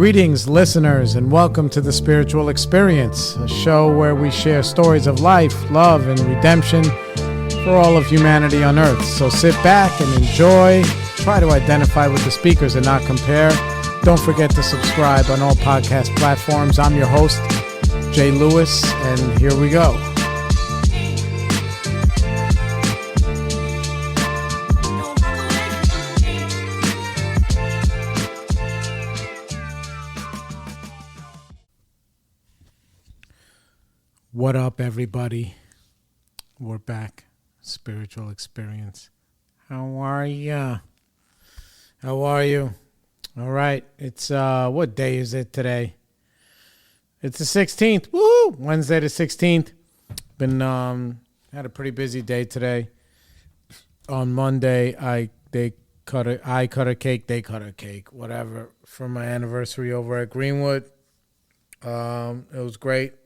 Greetings, listeners, and welcome to The Spiritual Experience, a show where we share stories of life, love, and redemption for all of humanity on Earth. So sit back and enjoy. Try to identify with the speakers and not compare. Don't forget to subscribe on all podcast platforms. I'm your host, Jay Lewis, and here we go. What up, everybody? We're back. Spiritual Experience. How are ya? How are you? All right. It's, what day is it today? It's the 16th. Woo! Wednesday the 16th. Been, had a pretty busy day today. On Monday, I cut a cake, they cut a cake, whatever, for my anniversary over at Greenwood. It was great.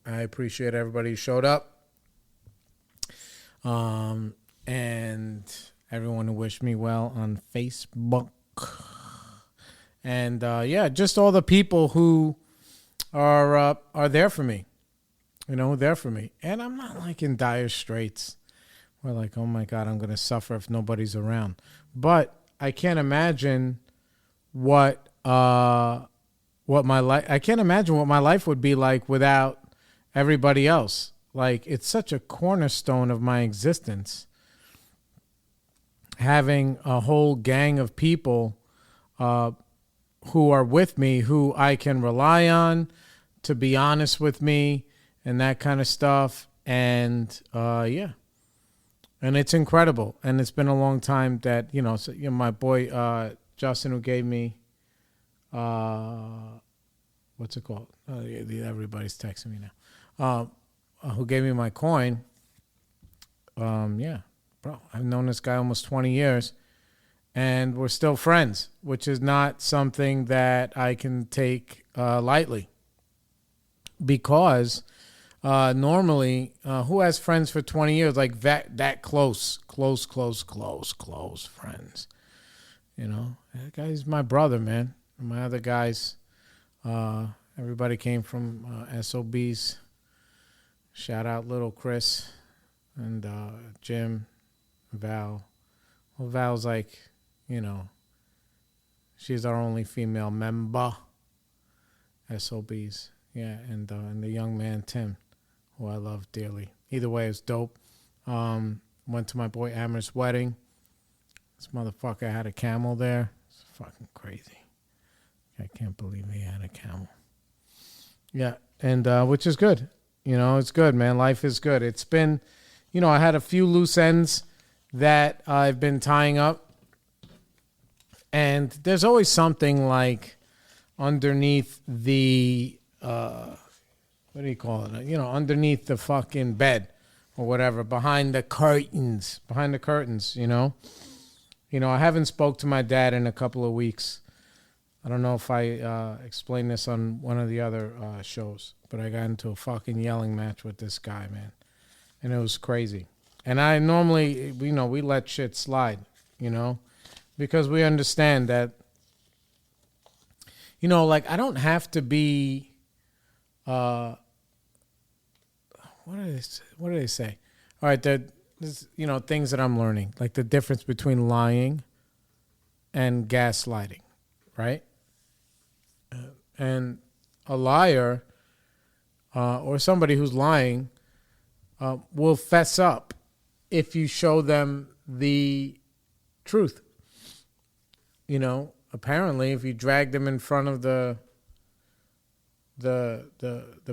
I appreciate everybody who showed up. And everyone who wished me well on Facebook. And, just all the people who are there for me. You know, there for me. And I'm not like in dire straits. We're like, oh my God, I'm going to suffer if nobody's around. But I can't imagine what my life would be like without everybody else. Like, it's such a cornerstone of my existence, having a whole gang of people who are with me, who I can rely on to be honest with me and that kind of stuff. And and it's incredible. And it's been a long time that, my boy Justin, who gave me what's it called? Everybody's texting me now. Who gave me my coin. Bro, I've known this guy almost 20 years and we're still friends, which is not something that I can take lightly, because normally who has friends for 20 years like that close friends? That guy's my brother, man. My other guys, everybody came from SOBs. Shout out little Chris and Jim, Val. Well, Val's like, she's our only female member. SOBs. Yeah, and the young man, Tim, who I love dearly. Either way, it's dope. Went to my boy Amer's wedding. This motherfucker had a camel there. It's fucking crazy. I can't believe he had a camel. Yeah, and which is good. It's good, man. Life is good. It's been, I had a few loose ends that I've been tying up. And there's always something like underneath the, what do you call it? Underneath the fucking bed or whatever, behind the curtains, I haven't spoke to my dad in a couple of weeks. I don't know if I explained this on one of the other shows, but I got into a fucking yelling match with this guy, man. And it was crazy. And I normally, we let shit slide, because we understand that, I don't have to be, what do they say? All right, there's, things that I'm learning, like the difference between lying and gaslighting, right? And a liar or somebody who's lying will fess up if you show them the truth. Apparently, if you drag them in front of the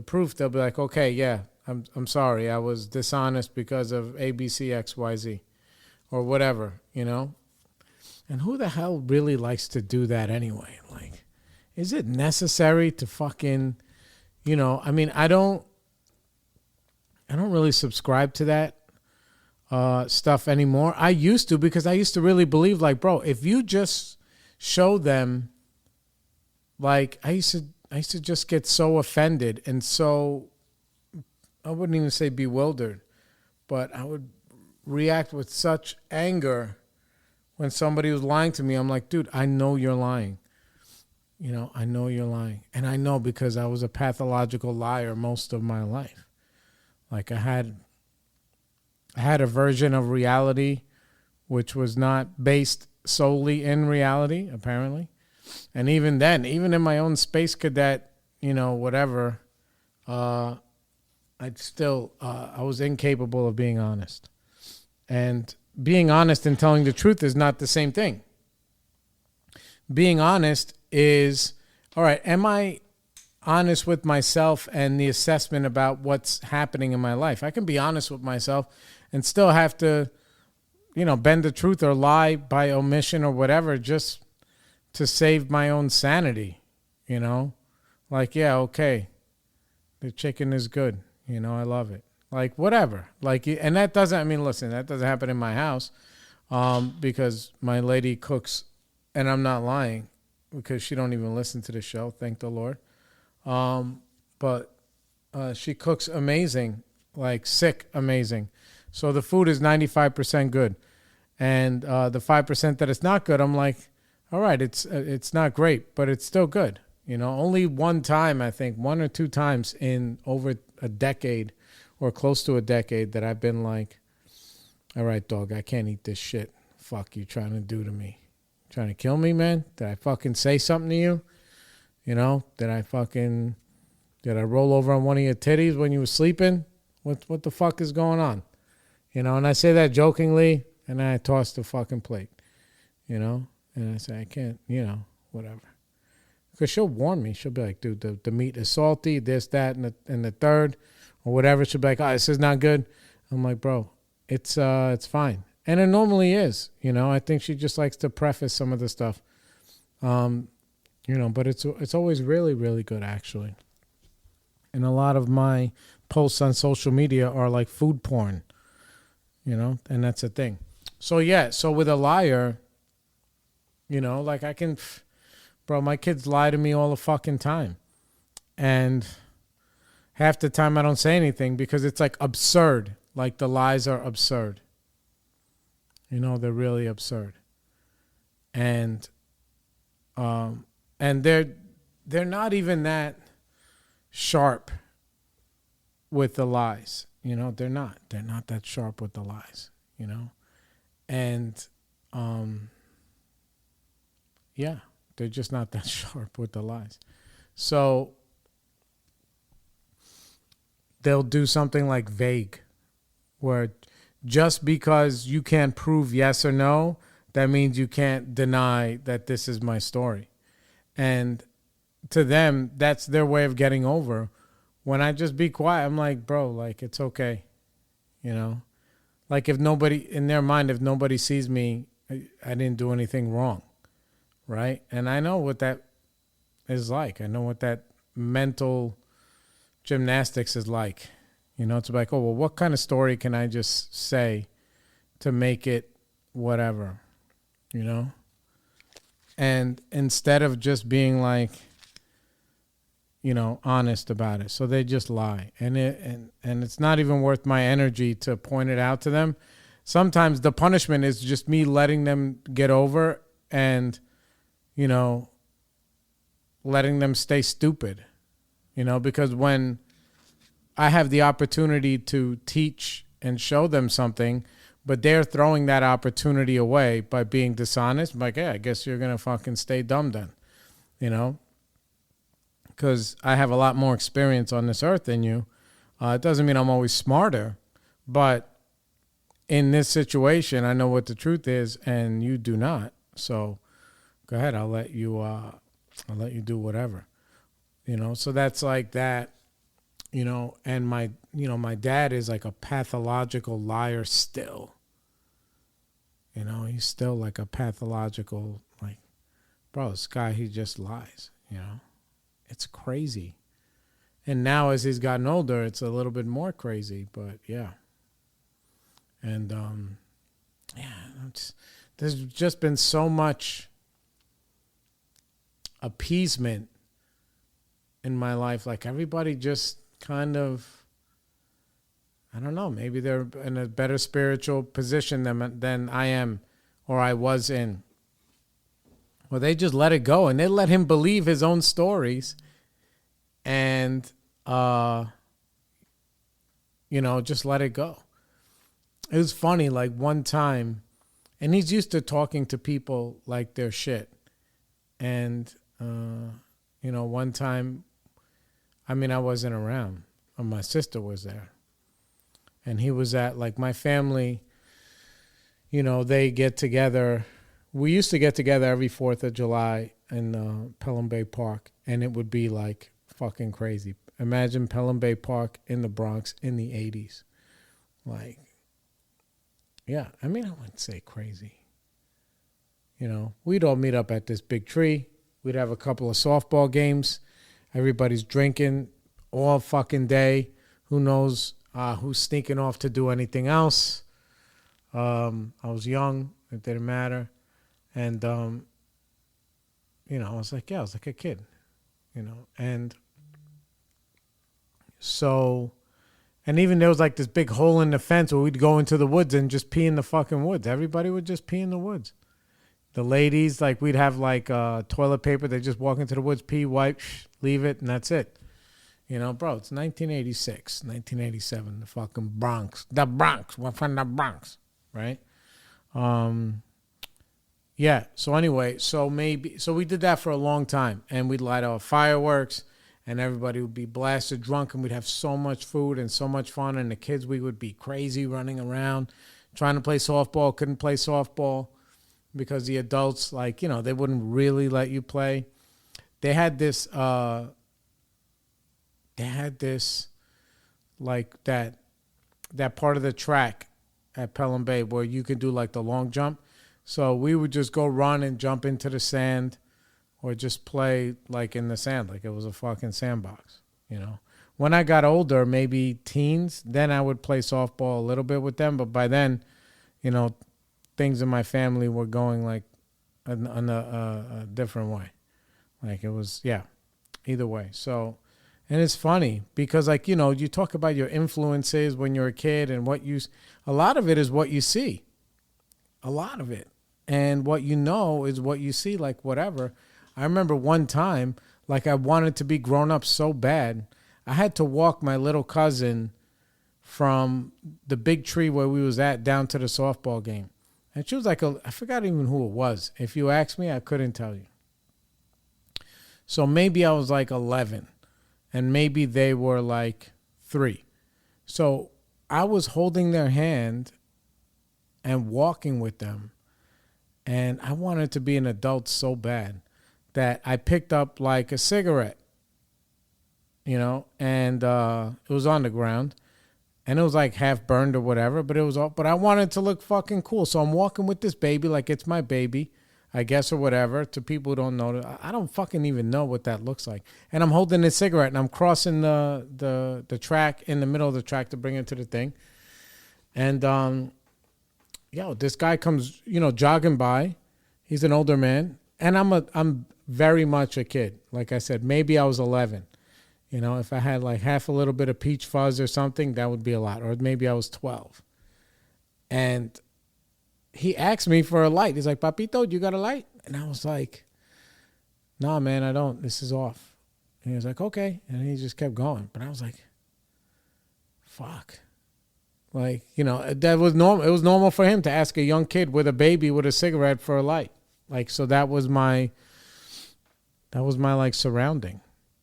proof, they'll be like, okay, yeah, I'm sorry, I was dishonest because of ABC, XYZ, or whatever, And who the hell really likes to do that anyway? Like, is it necessary to fucking, I don't really subscribe to that stuff anymore. I used to, because I used to really believe, like, bro, if you just show them, like, I used to just get so offended and so, I wouldn't even say bewildered, but I would react with such anger when somebody was lying to me. I'm like, dude, I know you're lying. I know you're lying. And I know because I was a pathological liar most of my life. Like I had a version of reality which was not based solely in reality, apparently. And even then, even in my own space cadet, whatever, I was incapable of being honest. And being honest and telling the truth is not the same thing. Being honest is, all right, am I honest with myself and the assessment about what's happening in my life? I can be honest with myself and still have to, bend the truth or lie by omission or whatever just to save my own sanity, Like, yeah, okay, the chicken is good, I love it. Like, whatever. Like, and that doesn't, listen, that doesn't happen in my house because my lady cooks, and I'm not lying because she don't even listen to the show, thank the Lord. But she cooks amazing, like sick amazing. So the food is 95% good. And the 5% that it's not good, I'm like, all right, it's not great, but it's still good. Only one time, I think, 1 or 2 times in over a decade or close to a decade that I've been like, all right, dog, I can't eat this shit. Fuck you trying to do to me. Trying to kill me, man? Did I fucking say something to you? Did I roll over on one of your titties when you were sleeping? What the fuck is going on? And I say that jokingly, and then I toss the fucking plate, and I say, I can't, whatever. Because she'll warn me. She'll be like, dude, the meat is salty, this, that, and the third, or whatever. She'll be like, oh, this is not good. I'm like, bro, it's fine. And it normally is, I think she just likes to preface some of the stuff. But it's always really, really good, actually. And a lot of my posts on social media are like food porn, and that's a thing. So, yeah, with a liar, like my kids lie to me all the fucking time. And half the time I don't say anything because it's like absurd. Like the lies are absurd. They're really absurd. And they're not even that sharp with the lies. They're not that sharp with the lies, and yeah, they're just not that sharp with the lies. So they'll do something like vague, where just because you can't prove yes or no, that means you can't deny that this is my story. And to them, that's their way of getting over. When I just be quiet, I'm like, bro, like, it's okay. Like if nobody sees me, I didn't do anything wrong. Right? And I know what that is like. I know what that mental gymnastics is like. It's like, oh, well, what kind of story can I just say to make it whatever, And instead of just being like, honest about it. So they just lie. And it's not even worth my energy to point it out to them. Sometimes the punishment is just me letting them get over and, letting them stay stupid, because when I have the opportunity to teach and show them something, but they're throwing that opportunity away by being dishonest, I'm like, yeah, I guess you're going to fucking stay dumb then, because I have a lot more experience on this earth than you. It doesn't mean I'm always smarter, but in this situation, I know what the truth is and you do not. So go ahead. I'll let you do whatever, so that's like that, and my dad is like a pathological liar still, he's still like a pathological, like, bro, this guy, he just lies, it's crazy. And now as he's gotten older, it's a little bit more crazy, but yeah. And, there's just been so much appeasement in my life. Like everybody just kind of, I don't know, maybe they're in a better spiritual position than I am or I was in Well, they just let it go, and they let him believe his own stories, and just let it go. It was funny, like one time, and he's used to talking to people like they're shit. And, one time, I wasn't around. My sister was there. And he was at, like, my family, they get together. We used to get together every 4th of July in Pelham Bay Park, and it would be, like, fucking crazy. Imagine Pelham Bay Park in the Bronx in the 80s. Like, yeah, I wouldn't say crazy. We'd all meet up at this big tree. We'd have a couple of softball games. Everybody's drinking all fucking day. Who knows who's sneaking off to do anything else? I was young. It didn't matter. And, I was like a kid, and so, and even there was like this big hole in the fence where we'd go into the woods and just pee in the fucking woods. Everybody would just pee in the woods. The ladies, like, we'd have like toilet paper. They just walk into the woods, pee, wipe, leave it, and that's it. Bro, it's 1986, 1987, the fucking Bronx. The Bronx. We're from the Bronx, right? Yeah, so anyway, so we did that for a long time, and we'd light off fireworks, and everybody would be blasted drunk, and we'd have so much food and so much fun, and the kids, we would be crazy running around, trying to play softball, couldn't play softball, because the adults, like, they wouldn't really let you play. They had this, like, that part of the track at Pelham Bay where you could do, like, the long jump. So we would just go run and jump into the sand or just play, like, in the sand, like it was a fucking sandbox, When I got older, maybe teens, then I would play softball a little bit with them. But by then, things in my family were going, like, in a different way. Like, it was, yeah, either way. So, and it's funny because, like, you talk about your influences when you're a kid and a lot of it is what you see. A lot of it. And what is what you see, like, whatever. I remember one time, like, I wanted to be grown up so bad. I had to walk my little cousin from the big tree where we was at down to the softball game. And she was like, I forgot even who it was. If you asked me, I couldn't tell you. So maybe I was like 11 and maybe they were like 3. So I was holding their hand and walking with them. And I wanted to be an adult so bad that I picked up like a cigarette, and it was on the ground and it was like half burned or whatever, but I wanted to look fucking cool. So I'm walking with this baby like it's my baby, I guess, or whatever. To people who don't know, I don't fucking even know what that looks like. And I'm holding a cigarette and I'm crossing the track, in the middle of the track, to bring it to the thing. And, this guy comes, jogging by. He's an older man, and I'm very much a kid. Like I said, maybe I was 11. If I had like half a little bit of peach fuzz or something, that would be a lot. Or maybe I was 12. And he asked me for a light. He's like, Papito, you got a light? And I was like, nah, man, I don't. This is off. And he was like, okay. And he just kept going. But I was like, fuck. Like, that was normal. It was normal for him to ask a young kid with a baby with a cigarette for a light. Like, so that was my like surrounding,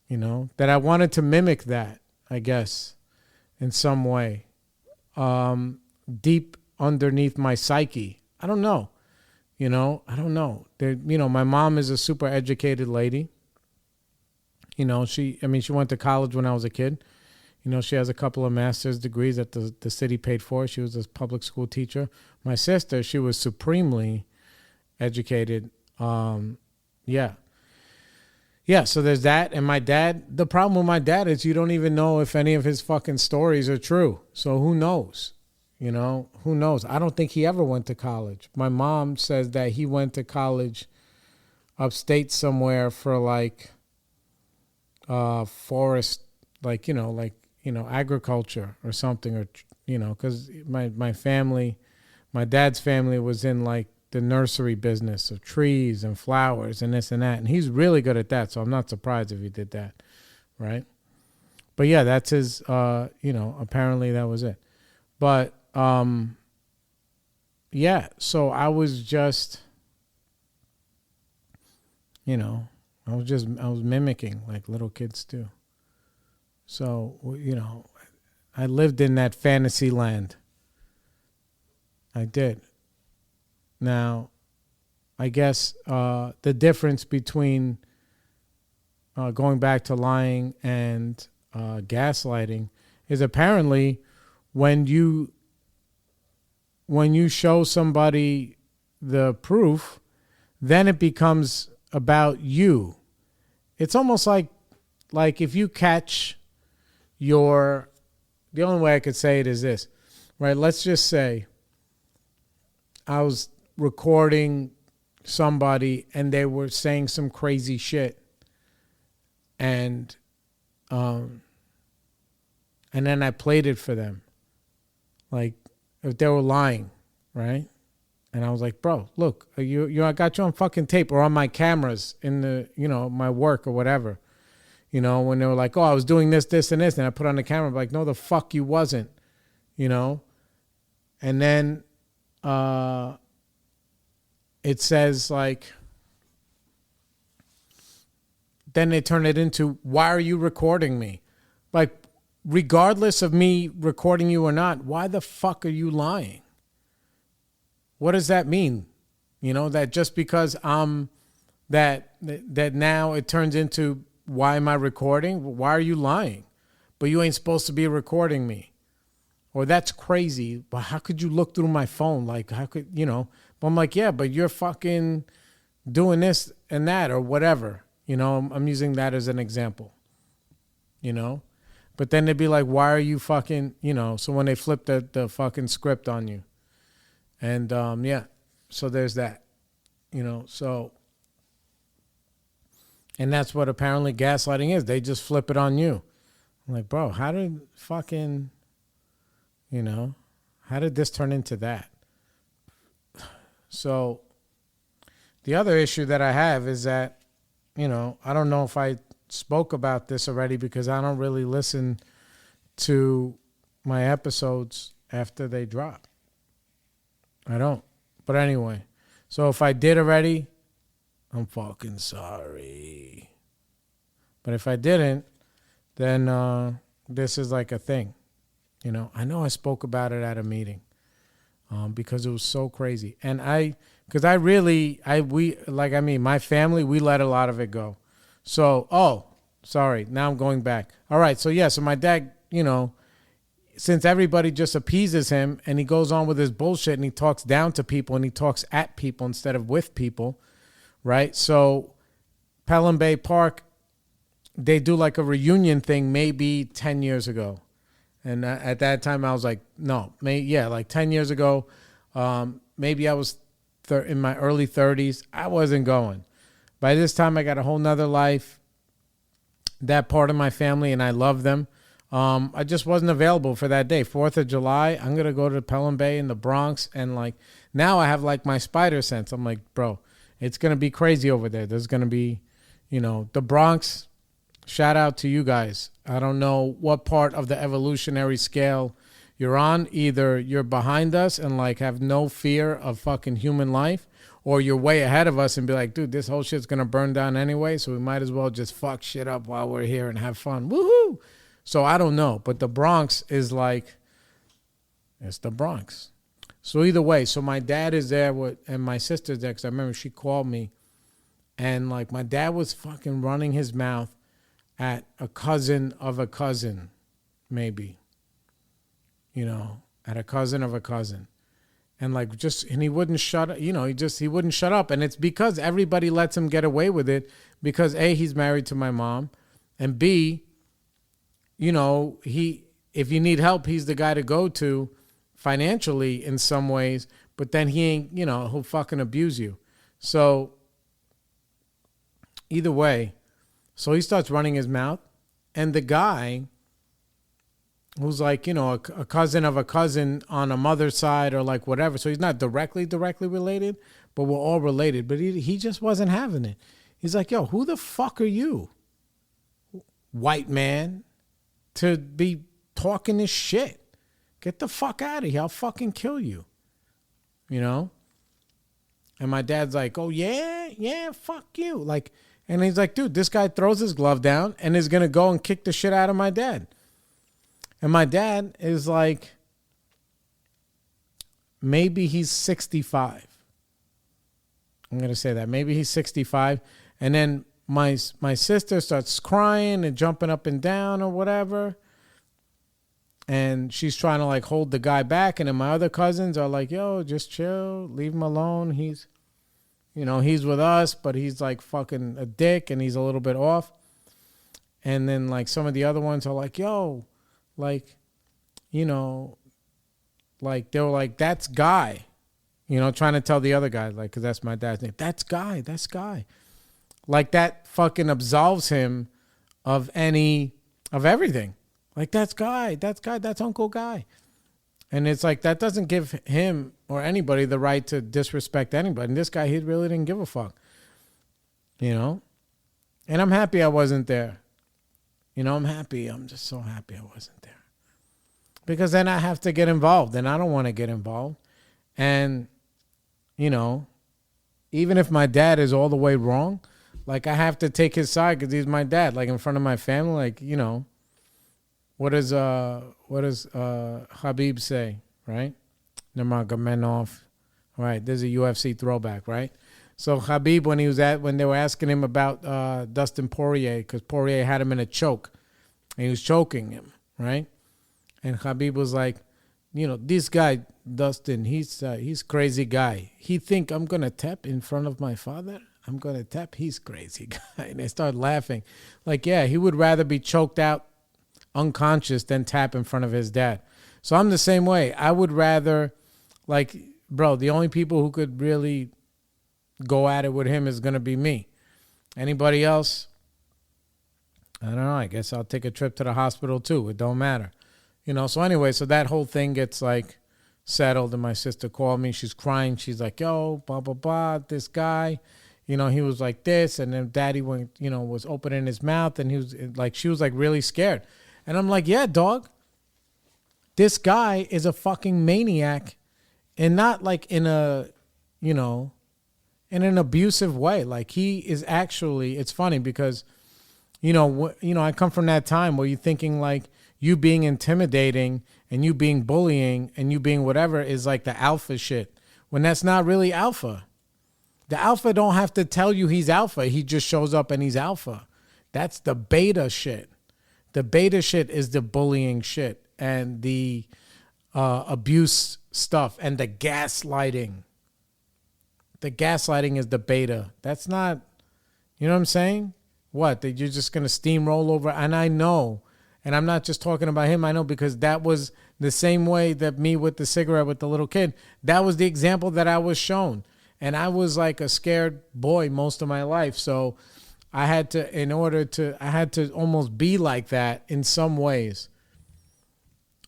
that I wanted to mimic that, I guess, in some way, deep underneath my psyche. I don't know, I don't know. My mom is a super educated lady. She went to college when I was a kid. She has a couple of master's degrees that the city paid for. She was a public school teacher. My sister, she was supremely educated. Yeah, so there's that. And my dad, the problem with my dad is you don't even know if any of his fucking stories are true. So who knows? Who knows? I don't think he ever went to college. My mom says that he went to college upstate somewhere for like forest, like, agriculture or something, or, because my dad's family was in like the nursery business of trees and flowers and this and that. And he's really good at that. So I'm not surprised if he did that. Right. But yeah, that's his, apparently that was it. But, yeah, so I was just, I was mimicking like little kids do. So, I lived in that fantasy land. I did. Now, I guess the difference between going back to lying and gaslighting is apparently when you show somebody the proof, then it becomes about you. It's almost like if you catch the only way I could say it is this, right? Let's just say I was recording somebody and they were saying some crazy shit, and then I played it for them. Like if they were lying, right? And I was like, bro, look, I got you on fucking tape or on my cameras in the, my work or whatever. When they were like, oh, I was doing this, this, and this. And I put on the camera, I'm like, no, the fuck you wasn't, And then it says like, then they turn it into, why are you recording me? Like, regardless of me recording you or not, why the fuck are you lying? What does that mean? That just because that now it turns into, why am I recording? Why are you lying? But you ain't supposed to be recording me. Or that's crazy. But how could you look through my phone? Like, how could, But I'm like, yeah, but you're fucking doing this and that or whatever. I'm using that as an example. But then they'd be like, why are you fucking, so when they flip the fucking script on you. And, yeah, so there's that, so. And that's what apparently gaslighting is. They just flip it on you. I'm like, bro, how did fucking, how did this turn into that? So the other issue that I have is that, I don't know if I spoke about this already because I don't really listen to my episodes after they drop. I don't. But anyway, so if I did already, I'm fucking sorry. But if I didn't, then this is like a thing. I know I spoke about it at a meeting because it was so crazy. And my family, we let a lot of it go. So, sorry, now I'm going back. All right, so yeah, so my dad, since everybody just appeases him and he goes on with his bullshit and he talks down to people and he talks at people instead of with people, right? So Pelham Bay Park, they do like a reunion thing maybe 10 years ago. And at that time I was like, no, like 10 years ago, maybe I was in my early 30s. I wasn't going. By this time I got a whole nother life, that part of my family, and I love them. I just wasn't available for that day. 4th of July, I'm going to go to Pelham Bay in the Bronx. And like, now I have like my spider sense. I'm like, bro, it's going to be crazy over there. There's going to be, the Bronx. Shout out to you guys. I don't know what part of the evolutionary scale you're on. Either you're behind us and like have no fear of fucking human life, or you're way ahead of us and be like, dude, this whole shit's going to burn down anyway. So we might as well just fuck shit up while we're here and have fun. Woohoo. So I don't know, but the Bronx is like, it's the Bronx. So either way, so my dad is there and my sister's there, because I remember she called me and like my dad was fucking running his mouth at a cousin of a cousin, maybe, at a cousin of a cousin. And like and he wouldn't shut up, he wouldn't shut up. And it's because everybody lets him get away with it because A, he's married to my mom, and B, if you need help, he's the guy to go to financially in some ways, but then he ain't, he'll fucking abuse you. So either way, so he starts running his mouth, and the guy who's like, a cousin of a cousin on a mother's side or like whatever. So he's not directly related, but we're all related. But he just wasn't having it. He's like, yo, who the fuck are you, white man, to be talking this shit? Get the fuck out of here. I'll fucking kill you. You know? And my dad's like, oh, yeah, fuck you. Like, and he's like, dude, this guy throws his glove down and is going to go and kick the shit out of my dad. And my dad is like, maybe he's 65. I'm going to say that. Maybe he's 65. And then my sister starts crying and jumping up and down or whatever. And she's trying to like hold the guy back. And then my other cousins are like, yo, just chill. Leave him alone. He's with us, but he's like fucking a dick and he's a little bit off. And then like some of the other ones are like, yo, like, you know, like they were like, that's Guy, you know, trying to tell the other guy, like, because that's my dad's name. That's Guy. Like that fucking absolves him of everything. Like, that's Guy, that's Uncle Guy. And it's like, that doesn't give him or anybody the right to disrespect anybody. And this guy, he really didn't give a fuck, you know? And I'm happy I wasn't there. You know, I'm just so happy I wasn't there. Because then I have to get involved, and I don't want to get involved. And, you know, even if my dad is all the way wrong, like, I have to take his side because he's my dad, like, in front of my family, like, you know. What does Habib say, right? Nurmagomedov. Right, there's a UFC throwback, right? So Habib, when they were asking him about Dustin Poirier, because Poirier had him in a choke, and he was choking him, right? And Habib was like, you know, this guy Dustin, he's crazy guy. He think I'm gonna tap in front of my father. I'm gonna tap. He's crazy guy. And they started laughing, like, yeah, he would rather be choked out unconscious than tap in front of his dad. So I'm the same way. I would rather, like, bro, the only people who could really go at it with him is going to be me. Anybody else, I don't know, I guess I'll take a trip to the hospital too. It don't matter. You know, so anyway, so that whole thing gets like settled, and my sister called me. She's crying. She's like, yo, blah, blah, blah, this guy, you know, he was like this. And then daddy went, you know, was opening his mouth, and he was like, she was like really scared. And I'm like, yeah, dog, this guy is a fucking maniac, and not like in a, you know, in an abusive way. Like, he is actually, it's funny because, you know, I come from that time where you're thinking like you being intimidating and you being bullying and you being whatever is like the alpha shit, when that's not really alpha. The alpha don't have to tell you he's alpha. He just shows up and he's alpha. That's the beta shit. The beta shit is the bullying shit and the abuse stuff and the gaslighting. The gaslighting is the beta. That's not, you know what I'm saying? What, that you're just going to steamroll over? And I know, and I'm not just talking about him. I know, because that was the same way that me with the cigarette with the little kid. That was the example that I was shown. And I was like a scared boy most of my life. So I had to, I had to almost be like that in some ways.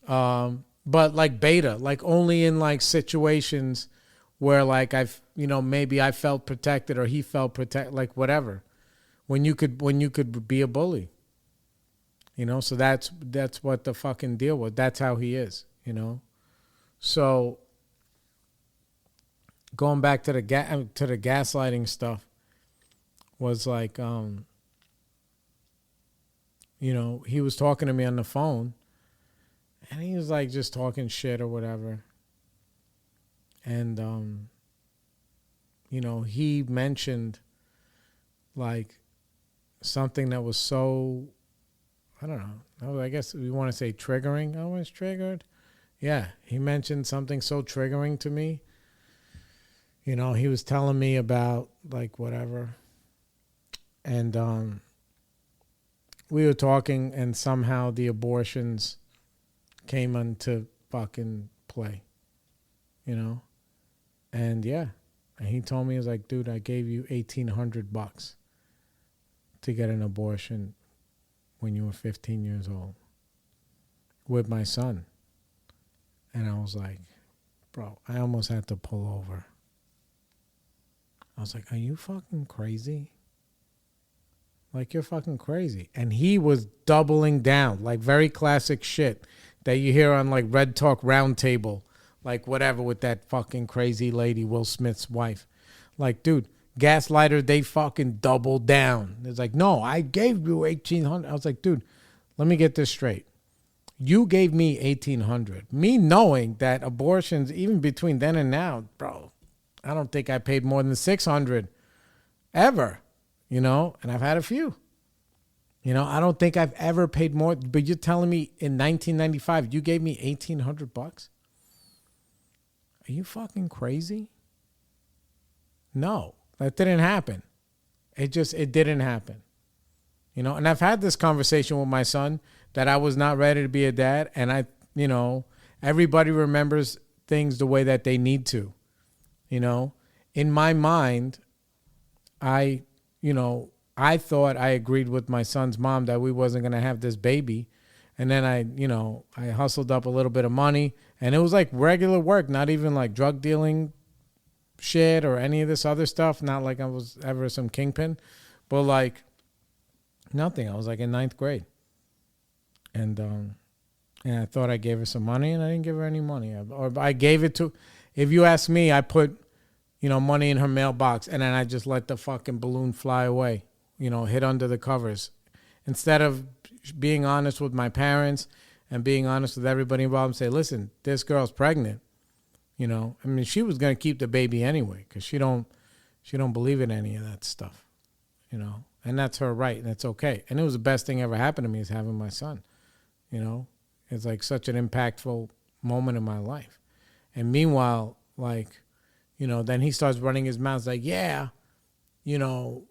But like beta, like only in like situations where like maybe I felt protected or he felt protected, like whatever, when you could be a bully, you know? So that's what the fucking deal was. That's how he is, you know? So going back to the gaslighting stuff, was like, he was talking to me on the phone, and he was like just talking shit or whatever. And, he mentioned like something that was so, I don't know, I guess we want to say triggering. I was triggered. Yeah, he mentioned something so triggering to me. You know, he was telling me about like whatever. And we were talking, and somehow the abortions came into fucking play, you know? And yeah, and he told me, he was like, dude, I gave you $1,800 to get an abortion when you were 15 years old with my son. And I was like, bro, I almost had to pull over. I was like, are you fucking crazy? Like, you're fucking crazy. And he was doubling down, like very classic shit that you hear on like Red Talk Roundtable, like whatever with that fucking crazy lady, Will Smith's wife. Like, dude, Gaslighter, they fucking doubled down. It's like, no, I gave you 1,800. I was like, dude, let me get this straight. You gave me 1,800. Me knowing that abortions, even between then and now, bro, I don't think I paid more than 600 ever, you know, and I've had a few. You know, I don't think I've ever paid more, but you're telling me in 1995 you gave me $1,800? Are you fucking crazy? No, that didn't happen. It didn't happen. You know, and I've had this conversation with my son that I was not ready to be a dad, and you know, everybody remembers things the way that they need to. You know, in my mind, I thought I agreed with my son's mom that we wasn't going to have this baby. And then I hustled up a little bit of money, and it was like regular work, not even like drug dealing shit or any of this other stuff. Not like I was ever some kingpin, but like nothing. I was like in 9th grade. And I thought I gave her some money, and I didn't give her any money. Or I gave it to, if you ask me, I put, money in her mailbox, and then I just let the fucking balloon fly away, hit under the covers. Instead of being honest with my parents and being honest with everybody involved and say, listen, this girl's pregnant. I mean, she was going to keep the baby anyway, because she don't believe in any of that stuff, and that's her right, and that's okay. And it was the best thing ever happened to me is having my son. It's like such an impactful moment in my life. And meanwhile, like, then he starts running his mouth like, yeah, your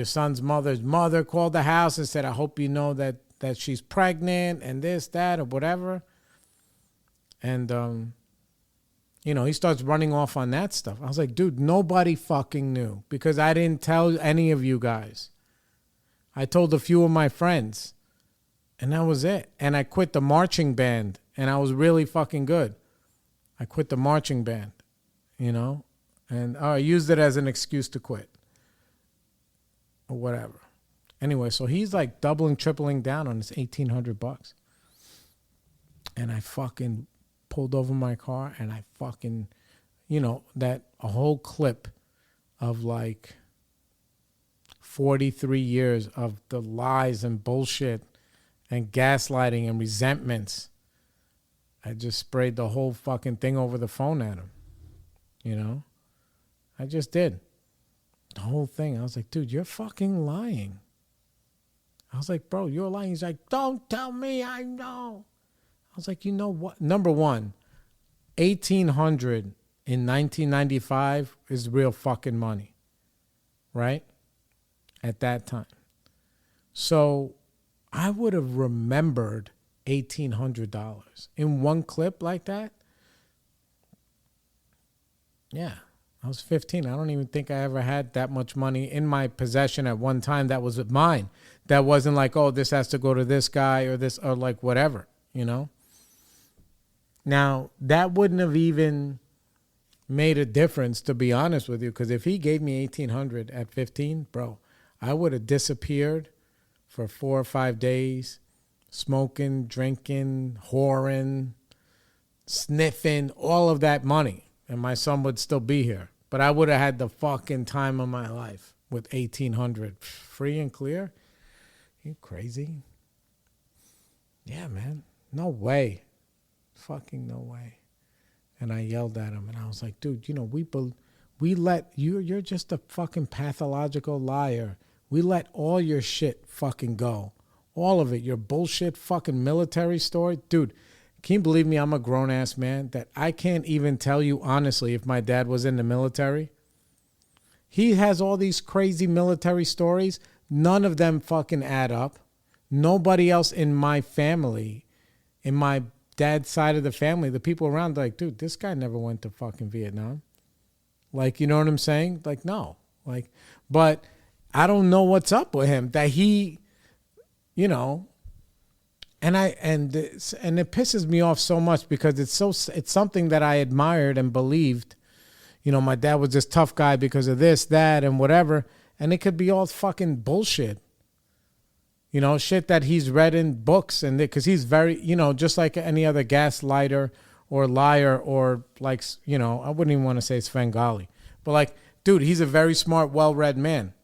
son's mother's mother called the house and said, I hope you know that she's pregnant and this, that, or whatever. And, he starts running off on that stuff. I was like, dude, nobody fucking knew, because I didn't tell any of you guys. I told a few of my friends, and that was it. And I quit the marching band, and I was really fucking good. I quit the marching band, and I used it as an excuse to quit or whatever. Anyway, so he's like doubling, tripling down on his $1,800. And I fucking pulled over my car, and I fucking, that a whole clip of like 43 years of the lies and bullshit and gaslighting and resentments. I just sprayed the whole fucking thing over the phone at him. I just did. The whole thing. I was like, dude, you're fucking lying. I was like, bro, you're lying. He's like, don't tell me, I know. I was like, you know what? Number one, 1,800 in 1995 is real fucking money. Right? At that time. So I would have remembered $1,800 in one clip like that. Yeah, I was 15. I don't even think I ever had that much money in my possession at one time that was mine. That wasn't like, oh, this has to go to this guy or this, or like whatever, Now, that wouldn't have even made a difference, to be honest with you, because if he gave me $1,800 at 15, bro, I would have disappeared for 4 or 5 days, smoking, drinking, whoring, sniffing, all of that money. And my son would still be here. But I would have had the fucking time of my life with $1,800 free and clear. You crazy? Yeah, man. No way. Fucking no way. And I yelled at him, and I was like, dude, we let you, you're just a fucking pathological liar. We let all your shit fucking go. All of it. Your bullshit fucking military story. Dude, can you believe me? I'm a grown-ass man that I can't even tell you honestly if my dad was in the military. He has all these crazy military stories. None of them fucking add up. Nobody else in my family, in my dad's side of the family, the people around, like, dude, this guy never went to fucking Vietnam. Like, you know what I'm saying? Like, no. Like, but I don't know what's up with him that he, and it pisses me off so much because it's something that I admired and believed, my dad was this tough guy because of this, that, and whatever. And it could be all fucking bullshit. Shit that he's read in books, and because he's very, just like any other gaslighter or liar, or like, I wouldn't even want to say Svengali, but like, dude, he's a very smart, well-read man.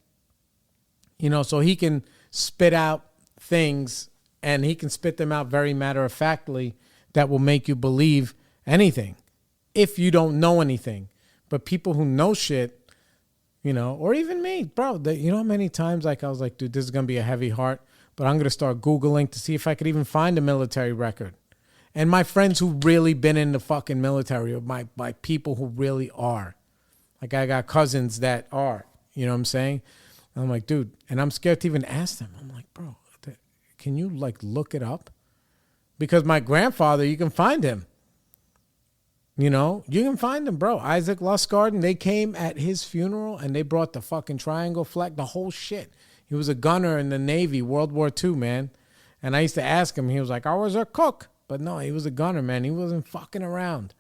So he can spit out things, and he can spit them out very matter-of-factly that will make you believe anything if you don't know anything. But people who know shit, or even me, bro, how many times like I was like, dude, this is going to be a heavy heart, but I'm going to start Googling to see if I could even find a military record. And my friends who really been in the fucking military, or my people who really are. Like I got cousins that are, you know what I'm saying? And I'm like, dude, and I'm scared to even ask them. I'm like, bro, can you like look it up? Because my grandfather, you can find him. You can find him, bro. Isaac Lustgarten, they came at his funeral and they brought the fucking triangle flag, the whole shit. He was a gunner in the Navy, World War II, man. And I used to ask him, he was like, I was a cook. But no, he was a gunner, man. He wasn't fucking around.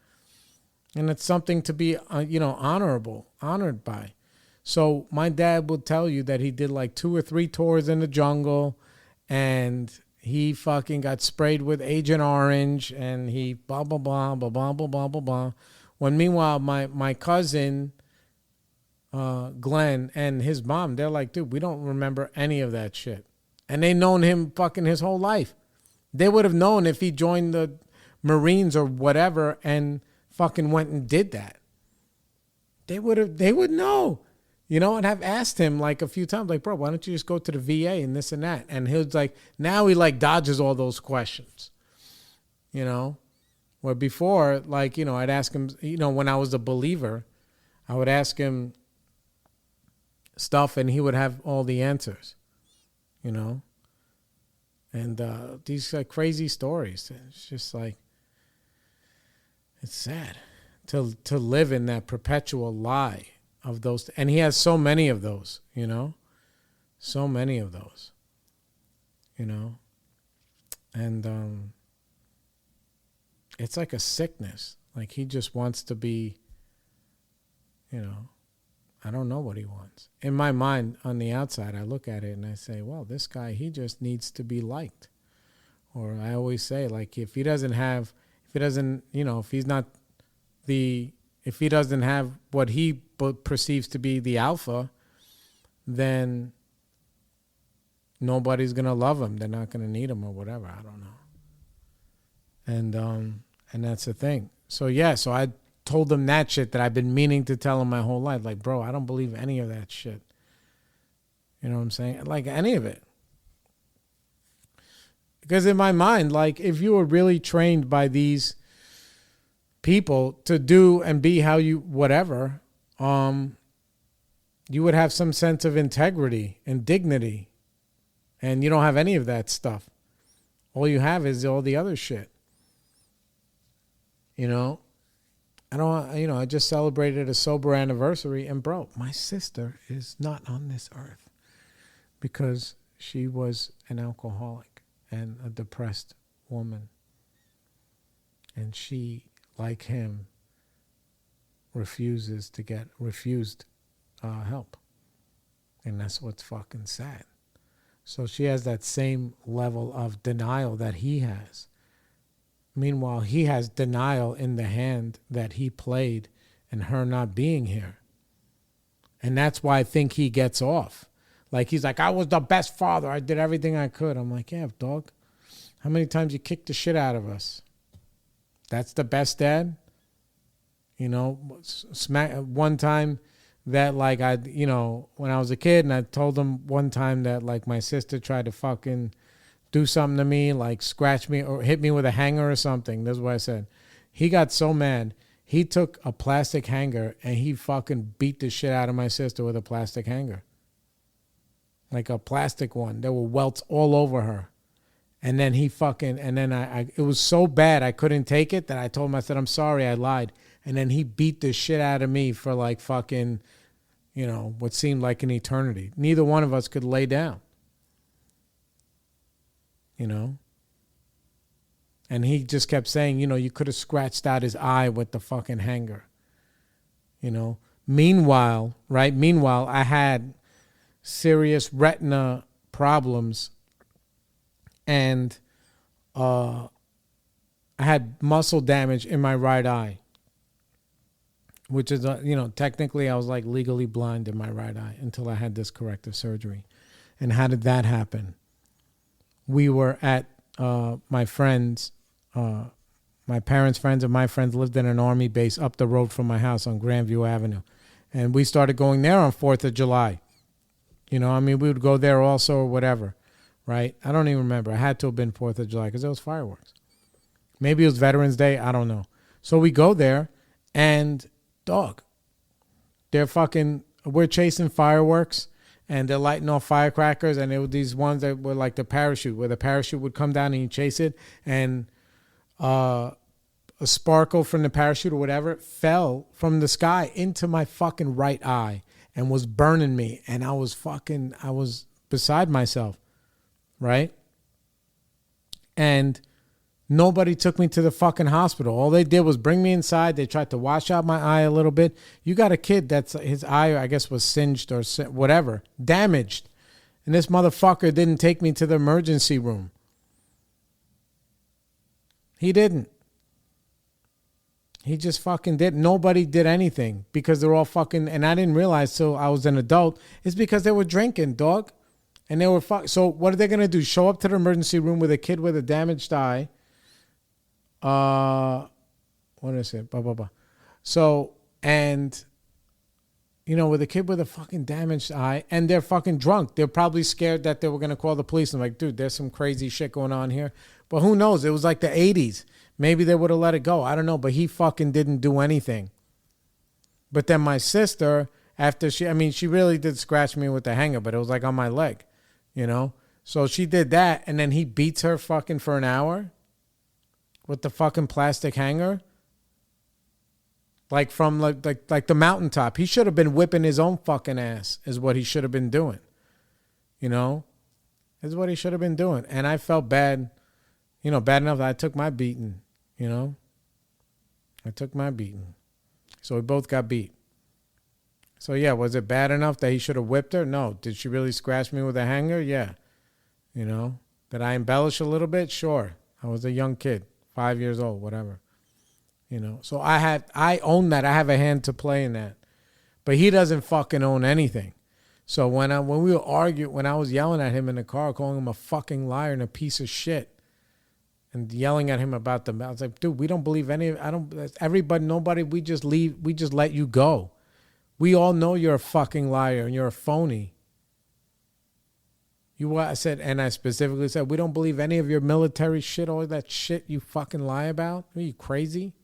And it's something to be, honored by. So my dad would tell you that he did like 2 or 3 tours in the jungle, and he fucking got sprayed with Agent Orange, and he blah, blah, blah, blah, blah, blah, blah, blah, blah. When meanwhile, my cousin, Glenn, and his mom, they're like, dude, we don't remember any of that shit. And they known him fucking his whole life. They would have known if he joined the Marines or whatever and fucking went and did that. They would know. And have asked him like a few times, like, bro, why don't you just go to the VA and this and that? And he was like, now he like dodges all those questions, Where before, like, I'd ask him, when I was a believer, I would ask him stuff and he would have all the answers, And these crazy stories, it's just like, it's sad to live in that perpetual lie of those. And he has so many of those, so many of those, and it's like a sickness. Like he just wants to be, I don't know what he wants. In my mind, on the outside, I look at it and I say, well, this guy, he just needs to be liked. Or I always say, like, if he doesn't have what he perceives to be the alpha, then nobody's going to love him. They're not going to need him or whatever. I don't know. And that's the thing. So I told him that shit that I've been meaning to tell him my whole life. Like, bro, I don't believe any of that shit. You know what I'm saying? Like, any of it. Because in my mind, like, if you were really trained by these people to do and be how you, whatever, you would have some sense of integrity and dignity. And you don't have any of that stuff. All you have is all the other shit. I just celebrated a sober anniversary, and bro, my sister is not on this earth because she was an alcoholic and a depressed woman. And she, like him, refused help. And that's what's fucking sad. So she has that same level of denial that he has. Meanwhile, he has denial in the hand that he played and her not being here. And that's why I think he gets off. Like, he's like, I was the best father. I did everything I could. I'm like, yeah, dog. How many times you kicked the shit out of us? That's the best dad? One time that, like, when I was a kid, and I told him one time that, like, my sister tried to fucking do something to me, like scratch me or hit me with a hanger or something. That's what I said. He got so mad. He took a plastic hanger and he fucking beat the shit out of my sister with a plastic hanger. Like a plastic one. There were welts all over her. And then it was so bad I couldn't take it that I told him, I said, I'm sorry, I lied. And then he beat the shit out of me for like fucking, what seemed like an eternity. Neither one of us could lay down. And he just kept saying, you could have scratched out his eye with the fucking hanger. you know. Meanwhile, I had serious retina problems, and I had muscle damage in my right eye, which is, technically I was like legally blind in my right eye until I had this corrective surgery. And how did that happen? We were at my friends, my parents' friends and my friends lived in an army base up the road from my house on Grandview Avenue. And we started going there on 4th of July. We would go there also or whatever, right? I don't even remember. I had to have been 4th of July because it was fireworks. Maybe it was Veterans Day. I don't know. So we go there and, dog, we're chasing fireworks and they're lighting off firecrackers. And there were these ones that were like the parachute, where the parachute would come down and you chase it. And a sparkle from the parachute or whatever fell from the sky into my fucking right eye and was burning me. And I was beside myself, right? And nobody took me to the fucking hospital. All they did was bring me inside. They tried to wash out my eye a little bit. You got a kid that's his eye, I guess, was singed or whatever, damaged. And this motherfucker didn't take me to the emergency room. He didn't. He just fucking did. Nobody did anything because they're all fucking, and I didn't realize till I was an adult, it's because they were drinking, dog. And they were so what are they going to do? Show up to the emergency room with a kid with a damaged eye. What is it? Blah, blah, blah. So, and, with a kid with a fucking damaged eye, and they're fucking drunk. They're probably scared that they were going to call the police. I'm like, dude, there's some crazy shit going on here. But who knows? It was like the 80s. Maybe they would have let it go. I don't know. But he fucking didn't do anything. But then my sister, after she really did scratch me with the hanger, but it was like on my leg, So she did that, and then he beats her fucking for an hour with the fucking plastic hanger. Like from like the mountaintop. He should have been whipping his own fucking ass is what he should have been doing. Is what he should have been doing. And I felt bad, bad enough that I took my beating, I took my beating. So we both got beat. So yeah, was it bad enough that he should have whipped her? No. Did she really scratch me with a hanger? Yeah. Did I embellish a little bit? Sure. I was a young kid, 5 years old, whatever. So I own that. I have a hand to play in that. But he doesn't fucking own anything. So when we were arguing, when I was yelling at him in the car, calling him a fucking liar and a piece of shit, and yelling at him about I was like, dude, we don't believe nobody, we just let you go. We all know you're a fucking liar and you're a phony. I specifically said, we don't believe any of your military shit, all that shit you fucking lie about. Are you crazy?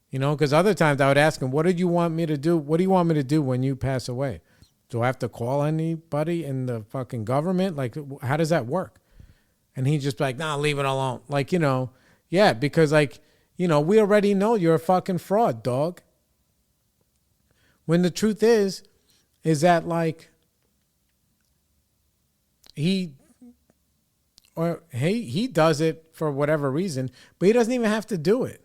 Because other times I would ask him, what did you want me to do? What do you want me to do when you pass away? Do I have to call anybody in the fucking government? Like, how does that work? And he'd just be like, nah, leave it alone. Like, yeah, because we already know you're a fucking fraud, dog. When the truth is that like, he does it for whatever reason, but he doesn't even have to do it.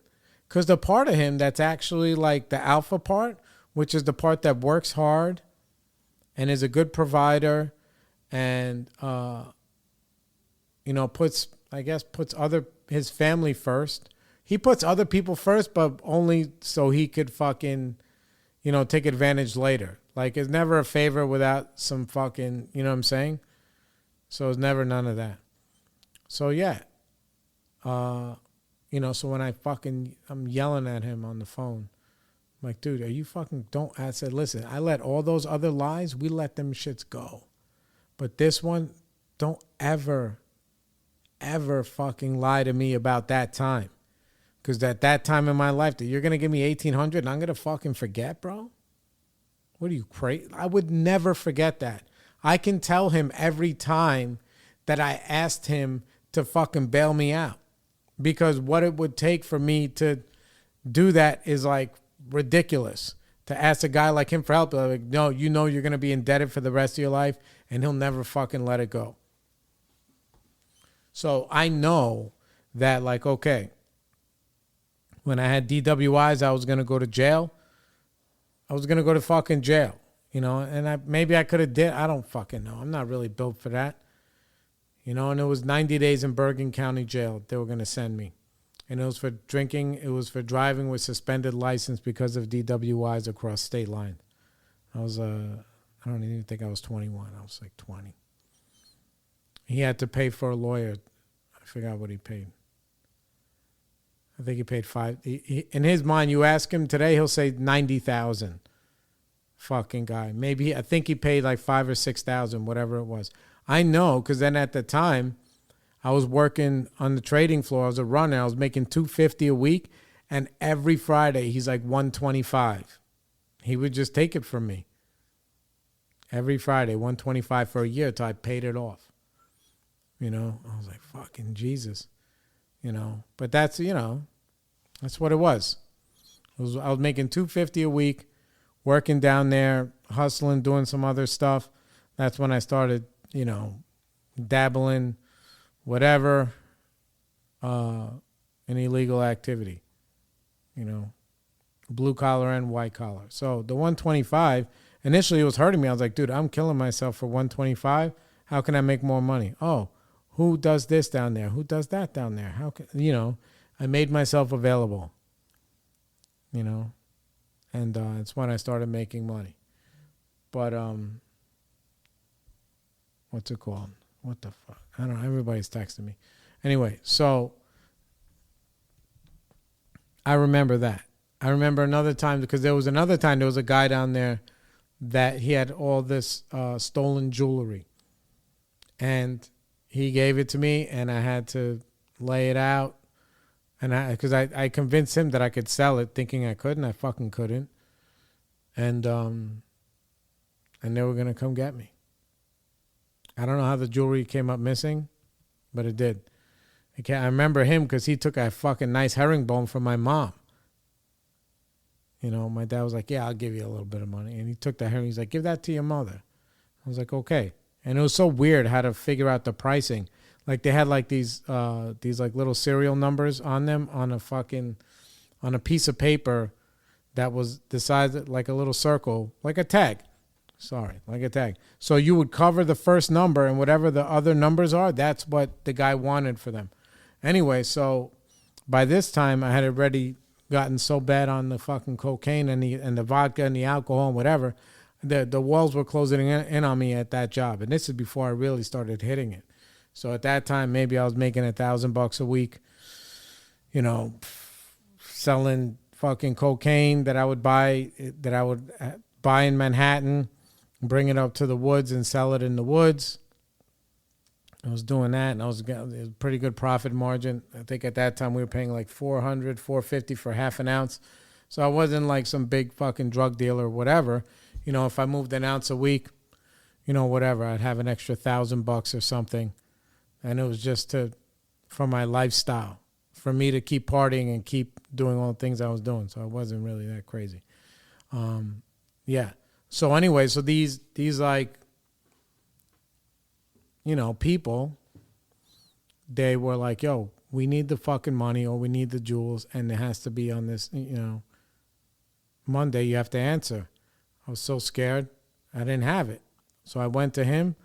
Because the part of him that's actually like the alpha part, which is the part that works hard and is a good provider and, puts his family first. He puts other people first, but only so he could fucking, take advantage later. Like, it's never a favor without some fucking, you know what I'm saying? So it's never none of that. So, yeah. So when I'm yelling at him on the phone, I'm like, dude, are you fucking, I said, listen, I let all those other lies, we let them shits go. But this one, don't ever fucking lie to me about that time. Because at that time in my life, that you're going to give me 1,800 and I'm going to fucking forget, bro? What are you, crazy? I would never forget that. I can tell him every time that I asked him to fucking bail me out. Because what it would take for me to do that is like ridiculous. To ask a guy like him for help, like, no, you're going to be indebted for the rest of your life and he'll never fucking let it go. So I know that, like, okay, when I had DWIs, I was going to go to jail. I was going to go to fucking jail, and maybe I could have did. I don't fucking know. I'm not really built for that. And it was 90 days in Bergen County Jail they were going to send me. And it was for drinking. It was for driving with suspended license because of DWIs across state lines. I don't even think I was 21. I was like 20. He had to pay for a lawyer. I forgot what he paid. I think he paid $5,000. In his mind, you ask him today, he'll say $90,000. Fucking guy. Maybe, I think he paid like $5,000 or $6,000, whatever it was. I know, because then at the time, I was working on the trading floor. I was a runner. I was making $250 a week, and every Friday he's like $125. He would just take it from me. Every Friday, $125 for a year till I paid it off. I was like, fucking Jesus. But that's, that's what it was. I was making $250 a week, working down there, hustling, doing some other stuff. That's when I started, dabbling, whatever, in illegal activity, blue collar and white collar. So the 125, initially it was hurting me. I was like, dude, I'm killing myself for 125. How can I make more money? Oh, who does this down there? Who does that down there? How can, I made myself available, and it's when I started making money. But, what's it called? What the fuck? I don't know. Everybody's texting me. Anyway, so I remember that. I remember another time, because there was a guy down there that he had all this stolen jewelry. And he gave it to me, and I had to lay it out. And because I convinced him that I could sell it, thinking I couldn't. I fucking couldn't. And they were going to come get me. I don't know how the jewelry came up missing, but it did. I remember him because he took a fucking nice herringbone from my mom. My dad was like, yeah, I'll give you a little bit of money. And he took the herring. He's like, give that to your mother. I was like, okay. And it was so weird how to figure out the pricing. Like they had like these like little serial numbers on them on a piece of paper that was the size of like a little circle, like a tag. Like a tag. So you would cover the first number, and whatever the other numbers are, that's what the guy wanted for them. Anyway, so by this time I had already gotten so bad on the fucking cocaine and the vodka and the alcohol and whatever, the walls were closing in on me at that job. And this is before I really started hitting it. So at that time, maybe I was making $1,000 a week, selling fucking cocaine that I would buy in Manhattan, bring it up to the woods and sell it in the woods. I was doing that, and it was a pretty good profit margin. I think at that time we were paying like $400, $450 for half an ounce. So I wasn't like some big fucking drug dealer or whatever. If I moved an ounce a week, whatever, I'd have an extra $1,000 or something. And it was just for my lifestyle, for me to keep partying and keep doing all the things I was doing. So I wasn't really that crazy. Yeah. So anyway, so these like, people, they were like, yo, we need the fucking money or we need the jewels, and it has to be on this, Monday you have to answer. I was so scared. I didn't have it. So I went to him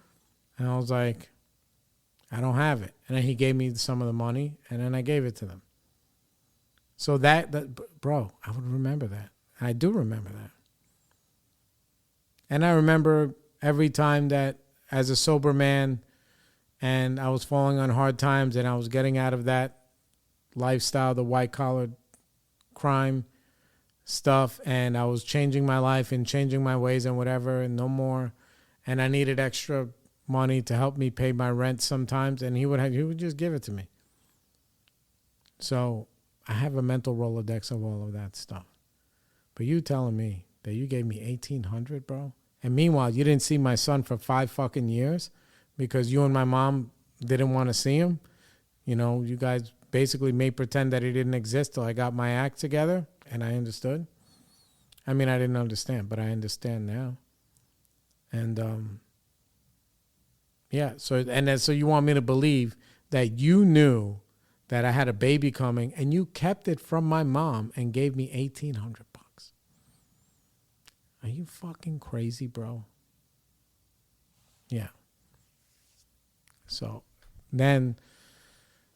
and I was like, I don't have it. And then he gave me some of the money, and then I gave it to them. So that bro, I would remember that. I do remember that. And I remember every time that as a sober man and I was falling on hard times and I was getting out of that lifestyle, the white-collar crime stuff, and I was changing my life and changing my ways and whatever, and no more. And I needed extra money to help me pay my rent sometimes, and he would just give it to me. So I have a mental Rolodex of all of that stuff. But you telling me that you gave me $1,800, bro? And meanwhile, you didn't see my son for 5 fucking years because you and my mom didn't want to see him. You guys basically made pretend that he didn't exist till I got my act together, and I understood. I mean, I didn't understand, but I understand now. And yeah, so you want me to believe that you knew that I had a baby coming and you kept it from my mom and gave me $1,800. Are you fucking crazy, bro? Yeah. So then,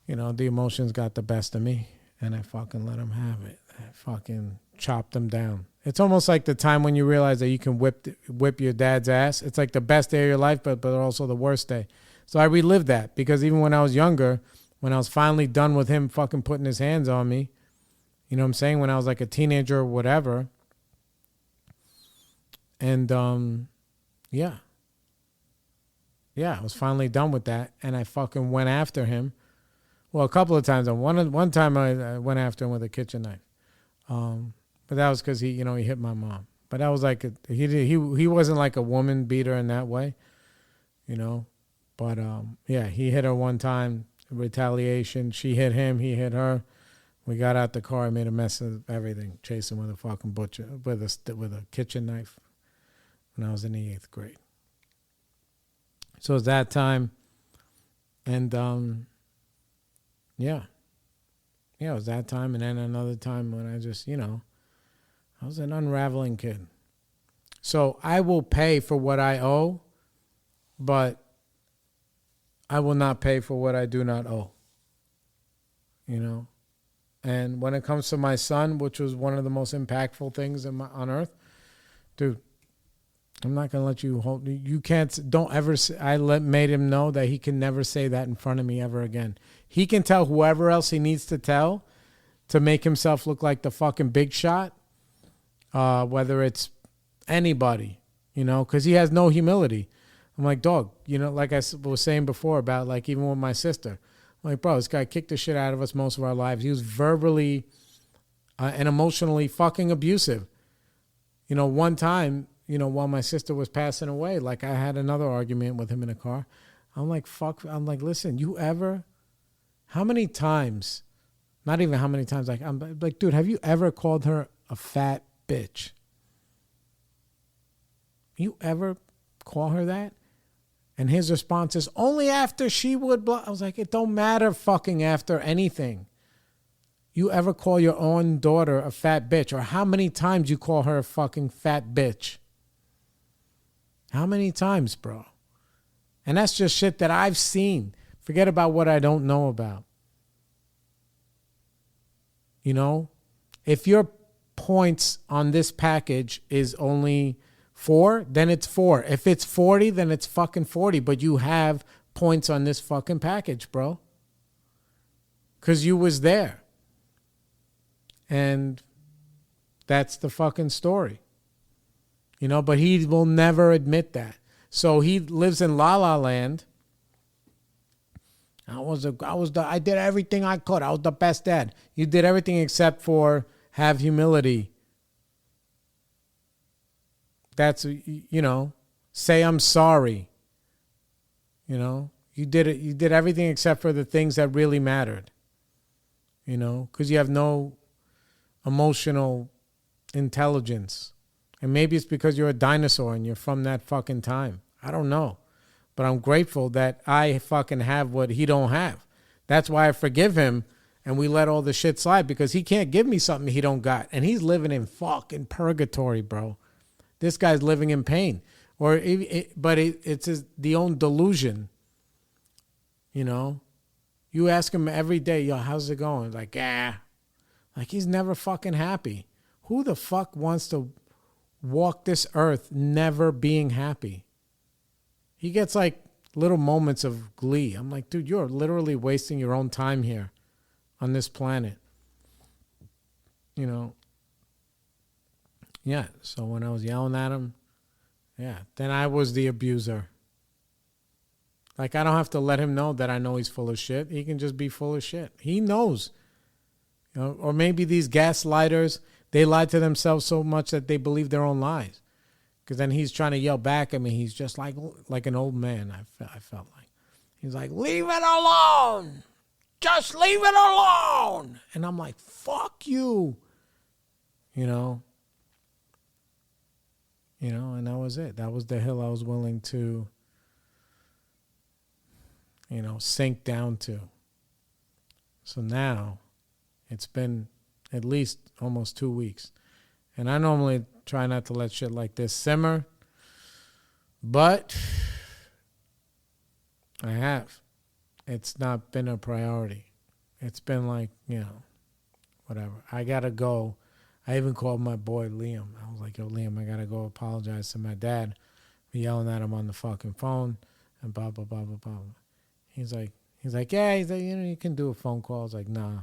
the emotions got the best of me, and I fucking let him have it. I fucking chopped him down. It's almost like the time when you realize that you can whip your dad's ass. It's like the best day of your life, but also the worst day. So I relived that, because even when I was younger, when I was finally done with him fucking putting his hands on me, you know what I'm saying? When I was like a teenager or whatever. And, yeah, I was finally done with that. And I fucking went after him. Well, a couple of times. One time I went after him with a kitchen knife. But that was because he hit my mom. But that was like, he wasn't like a woman beater in that way, But, yeah, he hit her one time, retaliation. She hit him, he hit her. We got out the car, made a mess of everything, chasing with a fucking butcher, with a kitchen knife when I was in the 8th grade. So it was that time. And, yeah, it was that time. And then another time when I just, I was an unraveling kid. So I will pay for what I owe, but I will not pay for what I do not owe. And when it comes to my son, which was one of the most impactful things on earth, dude, I'm not going to let you hold. You can't, don't ever say, made him know that he can never say that in front of me ever again. He can tell whoever else he needs to tell to make himself look like the fucking big shot, whether it's anybody, because he has no humility. I'm like, dog, like I was saying before about like even with my sister, I'm like, bro, this guy kicked the shit out of us most of our lives. He was verbally and emotionally fucking abusive. One time, while my sister was passing away, like I had another argument with him in a car. I'm like, fuck. I'm like, listen, how many times, not even how many times, like, I'm like, dude, have you ever called her a fat bitch? You ever call her that? And his response is, only after she would blah. I was like, it don't matter fucking after anything. You ever call your own daughter a fat bitch? Or how many times you call her a fucking fat bitch? How many times, bro? And that's just shit that I've seen. Forget about what I don't know about. If your points on this package is only 4, then it's 4. If it's 40, then it's fucking 40. But you have points on this fucking package, bro. Because you was there. And that's the fucking story. But he will never admit that. So he lives in La La Land. I did everything I could. I was the best dad. You did everything except for have humility. That's, say I'm sorry. You did it. You did everything except for the things that really mattered. Because you have no emotional intelligence. And maybe it's because you're a dinosaur and you're from that fucking time. I don't know. But I'm grateful that I fucking have what he don't have. That's why I forgive him and we let all the shit slide, because he can't give me something he don't got. And he's living in fucking purgatory, bro. This guy's living in pain. It's the own delusion. You ask him every day, yo, how's it going? Like, like he's never fucking happy. Who the fuck wants to walk this earth never being happy? He gets like little moments of glee. I'm like, dude, you're literally wasting your own time here on this planet. Yeah, so when I was yelling at him, then I was the abuser. Like, I don't have to let him know that I know he's full of shit. He can just be full of shit. He knows. Or maybe these gaslighters, they lie to themselves so much that they believe their own lies. Because then he's trying to yell back at me. He's just like an old man, I felt like. He's like, leave it alone. Just leave it alone. And I'm like, fuck you. And that was it. That was the hill I was willing to, sink down to. So now it's been at least almost 2 weeks. And I normally try not to let shit like this simmer. But I have. It's not been a priority. It's been like, whatever. I got to go. I even called my boy Liam. I was like, yo, Liam, I got to go apologize to my dad for yelling at him on the fucking phone and blah, blah, blah, blah, blah. He's like, yeah, you can do a phone call. I was like, nah,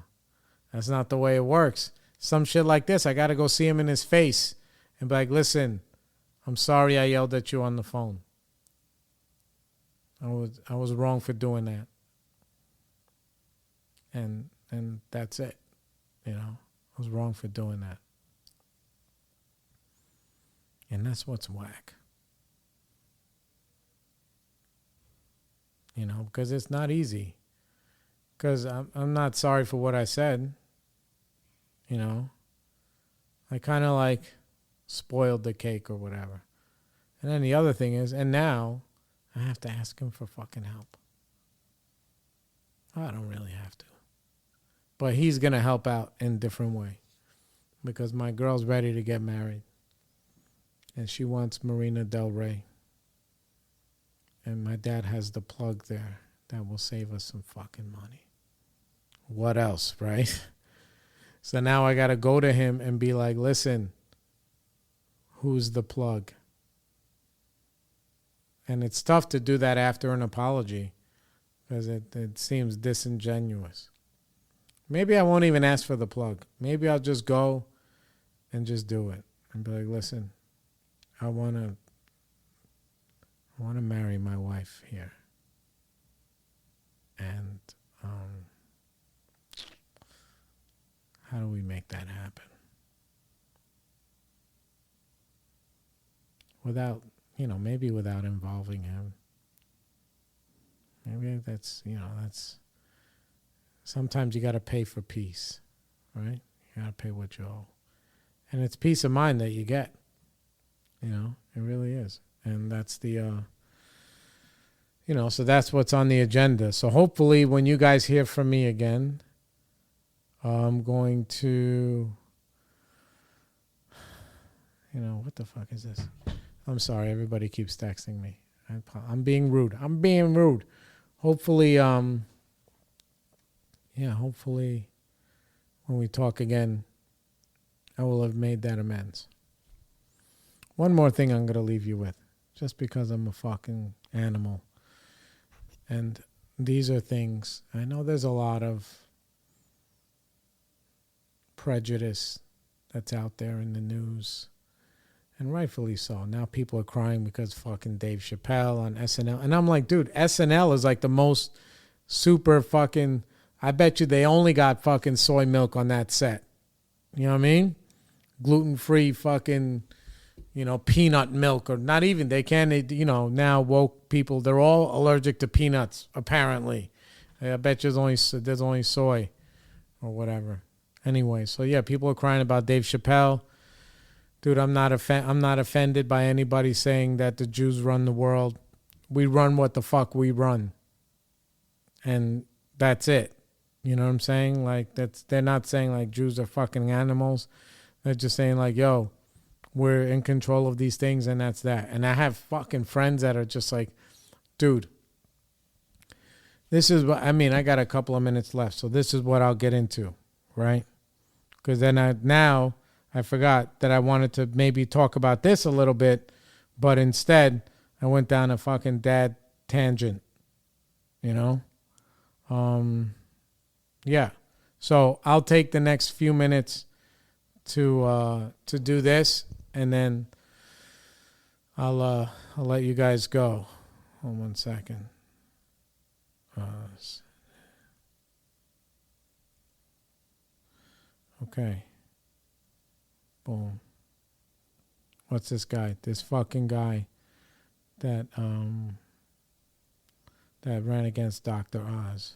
that's not the way it works. Some shit like this, I got to go see him in his face and be like, listen, I'm sorry I yelled at you on the phone. I was wrong for doing that. And that's it. I was wrong for doing that. And that's what's whack. Because it's not easy. Because I'm not sorry for what I said. I kind of like spoiled the cake or whatever. And then the other thing is, and now I have to ask him for fucking help. I don't really have to. But he's going to help out in a different way. Because my girl's ready to get married. And she wants Marina Del Rey. And my dad has the plug there that will save us some fucking money. What else, right? So now I got to go to him and be like, listen, who's the plug? And it's tough to do that after an apology because it seems disingenuous. Maybe I won't even ask for the plug. Maybe I'll just go and just do it and be like, listen, I want to marry my wife here. And how do we make that happen? Without, maybe without involving him. Maybe that's, sometimes you got to pay for peace, right? You got to pay what you owe. And it's peace of mind that you get. It really is. And that's the, so that's what's on the agenda. So hopefully when you guys hear from me again, I'm going to, what the fuck is this? I'm sorry, everybody keeps texting me. I'm being rude. Hopefully, hopefully when we talk again, I will have made that amends. One more thing I'm going to leave you with, just because I'm a fucking animal. And these are things, I know there's a lot of prejudice that's out there in the news. And rightfully so. Now people are crying because fucking Dave Chappelle on SNL. And I'm like, dude, SNL is like the most super fucking, I bet you they only got fucking soy milk on that set. You know what I mean? Gluten-free fucking, peanut milk, or not even, they can't, now woke people, they're all allergic to peanuts, apparently. I bet you there's only soy or whatever. Anyway, so yeah, people are crying about Dave Chappelle. Dude, I'm not offended by anybody saying that the Jews run the world. We run what the fuck we run. And that's it. You know what I'm saying? Like, they're not saying like Jews are fucking animals. They're just saying like, yo, we're in control of these things and that's that. And I have fucking friends that are just like, dude, this is what, I got a couple of minutes left, so this is what I'll get into, right? Because then I forgot that I wanted to maybe talk about this a little bit, but instead I went down a fucking dad tangent, Yeah. So I'll take the next few minutes to do this, and then I'll let you guys go. Hold on 1 second. Okay. Boom. What's this guy? This fucking guy that ran against Dr. Oz.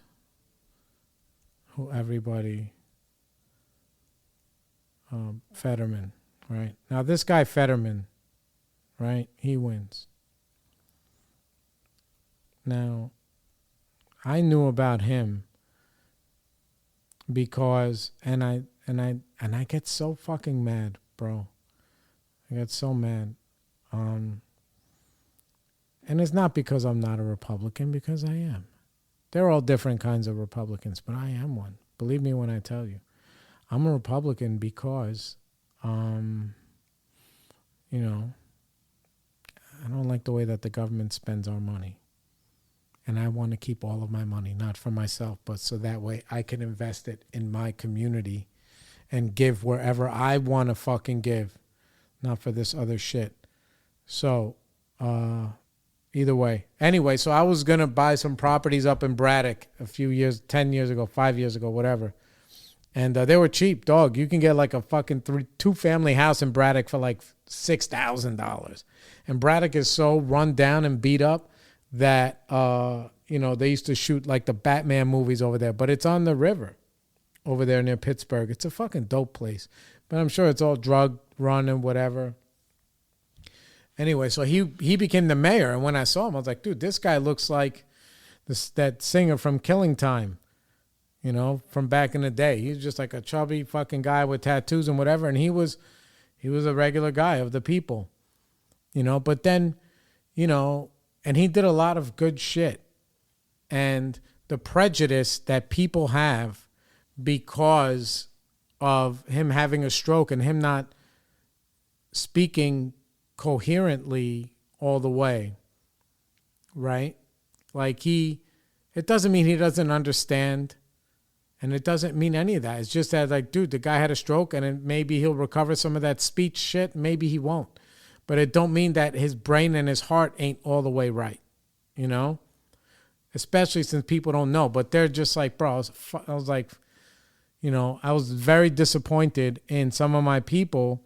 Who everybody Fetterman, right? Now this guy Fetterman, right? He wins. Now I knew about him because and I get so fucking mad, bro. I got so mad. And it's not because I'm not a Republican, because I am. They're all different kinds of Republicans, but I am one. Believe me when I tell you. I'm a Republican because, you know, I don't like the way that the government spends our money. And I want to keep all of my money, not for myself, but so that way I can invest it in my community and give wherever I want to fucking give, not for this other shit. So, either way. Anyway, so I was going to buy some properties up in Braddock a few years, 10 years ago, 5 years ago, whatever. And they were cheap, dog. You can get like a fucking 2-family house in Braddock for like $6,000. And Braddock is so run down and beat up that, you know, they used to shoot like the Batman movies over there. But it's on the river over there near Pittsburgh. It's a fucking dope place. But I'm sure it's all drug run and whatever. Anyway, so he became the mayor. And when I saw him, I was like, dude, this guy looks like that singer from Killing Time. You know, from back in the day. He was just like a chubby fucking guy with tattoos and whatever. And he was a regular guy of the people, you know. But then, you know, and he did a lot of good shit. And the prejudice that people have because of him having a stroke and him not speaking coherently all the way, right? Like it doesn't mean he doesn't understand. And it doesn't mean any of that. It's just that, like, dude, the guy had a stroke and maybe he'll recover some of that speech shit. Maybe he won't. But it don't mean that his brain and his heart ain't all the way right, you know? Especially since people don't know. But they're just like, bro, I was like, you know, I was very disappointed in some of my people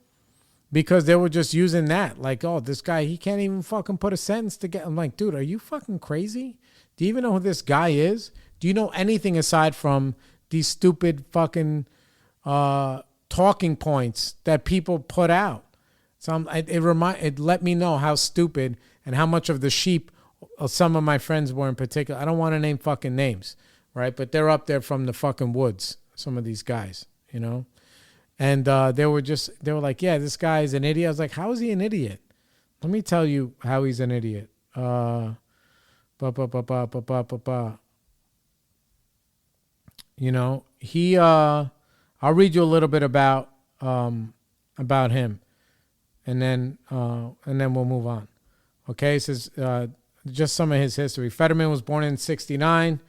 because they were just using that. Like, oh, this guy, he can't even fucking put a sentence together. I'm like, dude, are you fucking crazy? Do you even know who this guy is? Do you know anything aside from these stupid fucking talking points that people put out? So it let me know how stupid and how much of the sheep some of my friends were in particular. I don't want to name fucking names, right? But they're up there from the fucking woods, some of these guys, you know? And they were like, yeah, this guy is an idiot. I was like, how is he an idiot? Let me tell you how he's an idiot. You know, I'll read you a little bit about him, and then we'll move on. Okay, it says just some of his history. Fetterman was born in 1969.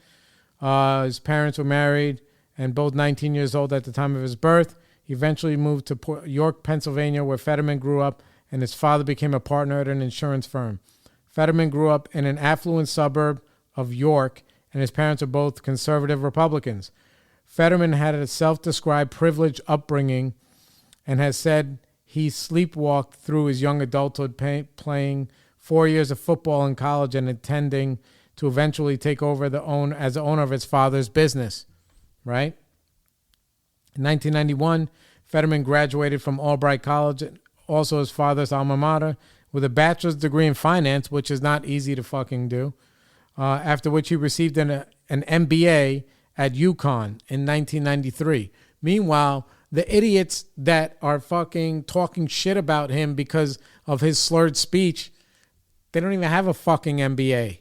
His parents were married and both 19 years old at the time of his birth. He eventually moved to York, Pennsylvania, where Fetterman grew up, and his father became a partner at an insurance firm. Fetterman grew up in an affluent suburb of York, and his parents are both conservative Republicans. Fetterman had a self-described privileged upbringing and has said he sleepwalked through his young adulthood playing 4 years of football in college and intending to eventually take over as the owner of his father's business, right? In 1991, Fetterman graduated from Albright College, also his father's alma mater, with a bachelor's degree in finance, which is not easy to fucking do. After which he received an MBA at UConn in 1993. Meanwhile, the idiots that are fucking talking shit about him because of his slurred speech, they don't even have a fucking MBA.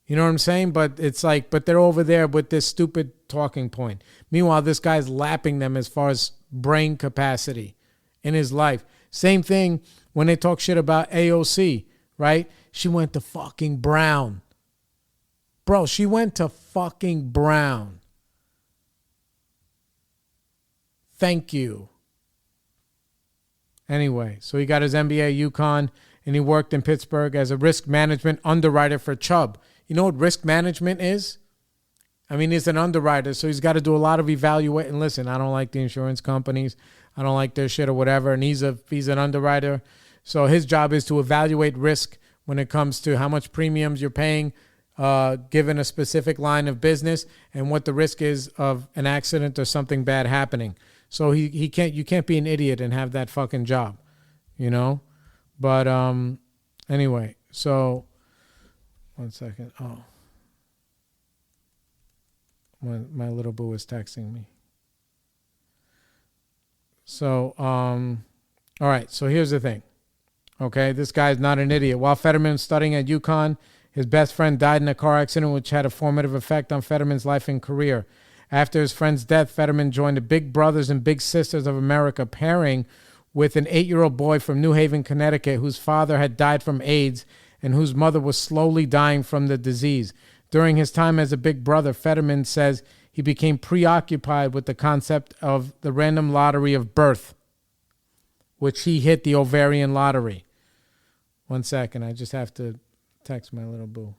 You know what I'm saying? But it's like, but they're over there with this stupid talking point. Meanwhile, this guy's lapping them as far as brain capacity in his life. Same thing when they talk shit about AOC, right? She went to fucking Brown. Bro, she went to fucking Brown. Thank you. Anyway, so he got his MBA at UConn, and he worked in Pittsburgh as a risk management underwriter for Chubb. You know what risk management is? I mean, he's an underwriter, so he's got to do a lot of evaluating. Listen, I don't like the insurance companies. I don't like their shit or whatever, and he's an underwriter. So his job is to evaluate risk when it comes to how much premiums you're paying given a specific line of business and what the risk is of an accident or something bad happening. So you can't be an idiot and have that fucking job, you know? But anyway, so 1 second. Oh. My little boo is texting me. So All right, so here's the thing. Okay, this guy's not an idiot. While Fetterman was studying at UConn, his best friend died in a car accident which had a formative effect on Fetterman's life and career. After his friend's death, Fetterman joined the Big Brothers and Big Sisters of America, pairing with an 8-year-old boy from New Haven, Connecticut, whose father had died from AIDS and whose mother was slowly dying from the disease. During his time as a Big Brother, Fetterman says he became preoccupied with the concept of the random lottery of birth, which he hit the ovarian lottery. 1 second, I just have to text my little boo.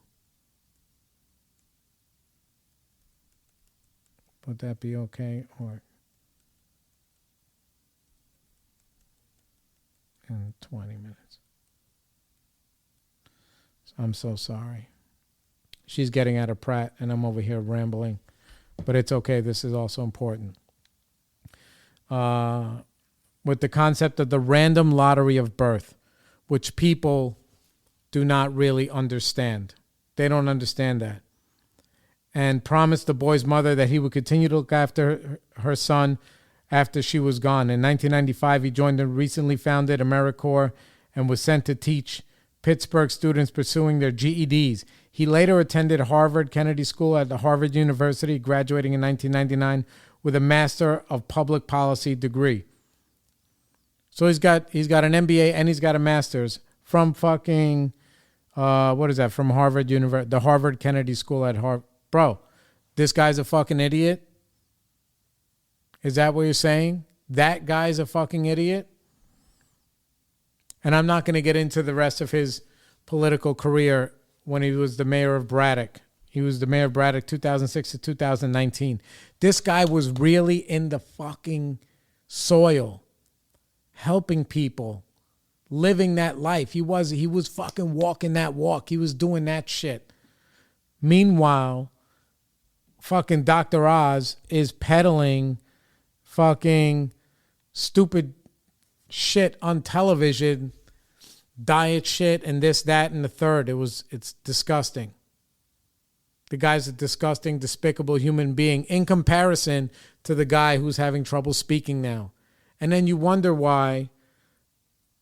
Would that be okay? Or in 20 minutes. I'm so sorry. She's getting out of Pratt, and I'm over here rambling. But it's okay. This is also important. With the concept of the random lottery of birth, which people do not really understand. They don't understand that. And promised the boy's mother that he would continue to look after her son after she was gone. In 1995, he joined the recently founded AmeriCorps and was sent to teach Pittsburgh students pursuing their GEDs. He later attended Harvard Kennedy School at Harvard University, graduating in 1999 with a Master of Public Policy degree. So he's got an MBA and he's got a master's from fucking, from Harvard University, the Harvard Kennedy School at Harvard. Bro, this guy's a fucking idiot? Is that what you're saying? That guy's a fucking idiot? And I'm not going to get into the rest of his political career when he was the mayor of Braddock. He was the mayor of Braddock 2006 to 2019. This guy was really in the fucking soil, helping people, living that life. He was fucking walking that walk. He was doing that shit. Meanwhile, fucking Dr. Oz is peddling fucking stupid shit on television, diet shit and this, that, and the third. It's disgusting. The guy's a disgusting, despicable human being in comparison to the guy who's having trouble speaking now. And then you wonder why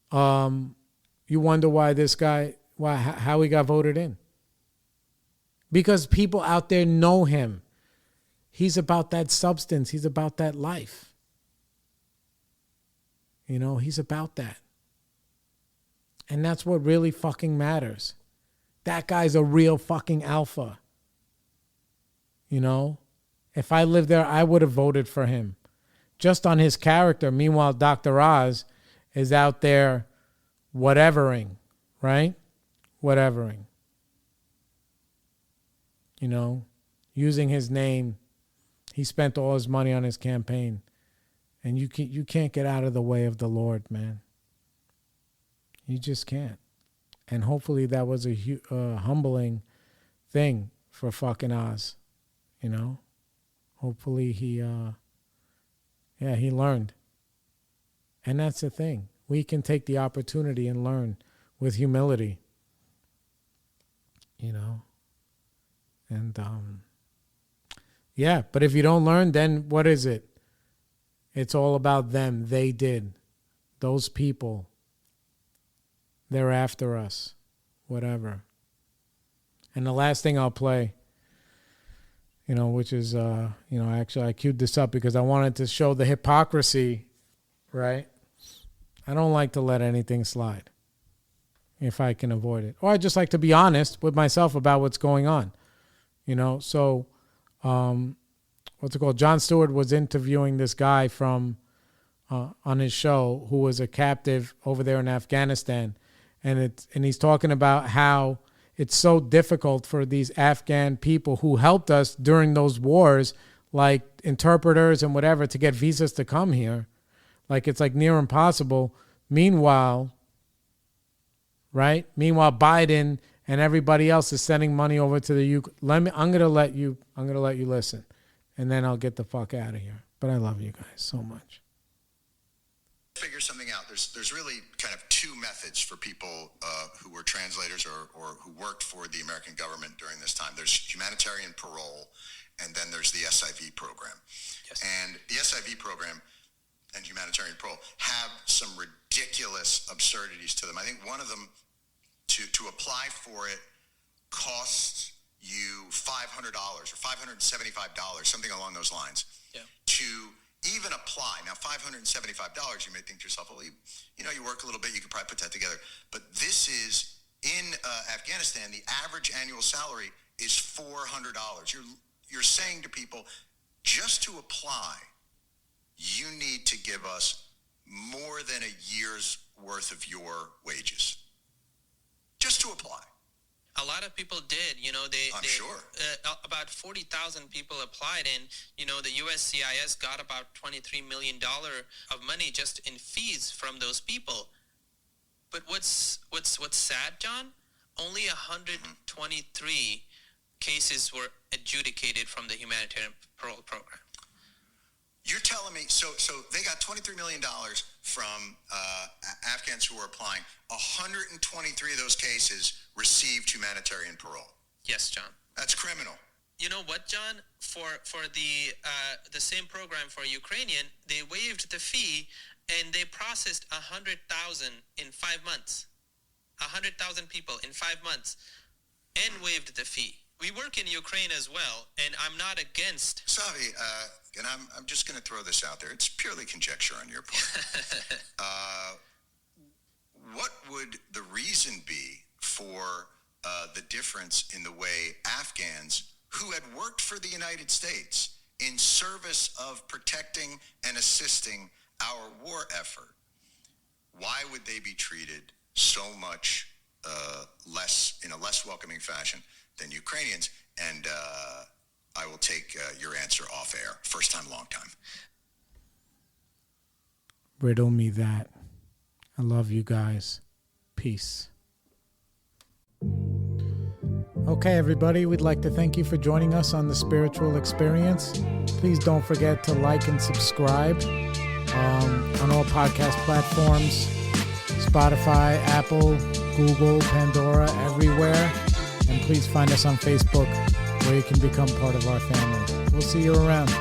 this guy, how he got voted in. Because people out there know him. He's about that substance. He's about that life. You know, he's about that. And that's what really fucking matters. That guy's a real fucking alpha. You know, if I lived there, I would have voted for him. Just on his character. Meanwhile, Dr. Oz is out there whatevering, right? Whatevering. You know, using his name. He spent all his money on his campaign. And you can't get out of the way of the Lord, man. You just can't. And hopefully that was a humbling thing for fucking Oz. You know? Hopefully he learned. And that's the thing. We can take the opportunity and learn with humility. You know? And, but if you don't learn, then what is it? It's all about them. They did. Those people. They're after us. Whatever. And the last thing I'll play, which is, actually I queued this up because I wanted to show the hypocrisy, right? I don't like to let anything slide if I can avoid it. Or I just like to be honest with myself about what's going on. So what's it called? Jon Stewart was interviewing this guy from on his show who was a captive over there in Afghanistan. And he's talking about how it's so difficult for these Afghan people who helped us during those wars, like interpreters and whatever, to get visas to come here. Like it's like near impossible. Meanwhile, Biden and everybody else is sending money over to the Ukraine. I'm gonna let you listen, and then I'll get the fuck out of here. But I love you guys so much. Figure something out. There's really kind of two methods for people who were translators or who worked for the American government during this time. There's humanitarian parole, and then there's the SIV program. Yes. And the SIV program and humanitarian parole have some ridiculous absurdities to them. I think one of them, to apply for it, costs you $500 or $575, something along those lines. Yeah. To even apply. Now, $575, you may think to yourself, well, you work a little bit, you could probably put that together. But this is, in Afghanistan, the average annual salary is $400. You're saying to people, just to apply, you need to give us more than a year's worth of your wages. Just to apply. A lot of people did, I'm sure. About 40,000 people applied, and, the USCIS got about $23 million of money just in fees from those people. But what's sad, John? Only 123 cases were adjudicated from the humanitarian parole program. You're telling me, so they got $23 million from Afghans who were applying. 123 of those cases received humanitarian parole. Yes, John. That's criminal. You know what, John? For the same program for Ukrainian, they waived the fee and they processed 100,000 in 5 months. 100,000 people in 5 months, and waived the fee. We work in Ukraine as well, and I'm not against. Savi, and I'm just going to throw this out there. It's purely conjecture on your part. What would the reason be for the difference in the way Afghans who had worked for the United States in service of protecting and assisting our war effort, why would they be treated so much in a less welcoming fashion than Ukrainians? And I will take your answer off air. First time, long time. Riddle me that. I love you guys. Peace. Okay, everybody, we'd like to thank you for joining us on The Spiritual Experience. Please don't forget to like and subscribe on all podcast platforms, Spotify, Apple, Google, Pandora, everywhere. And please find us on Facebook, where you can become part of our family. We'll see you around.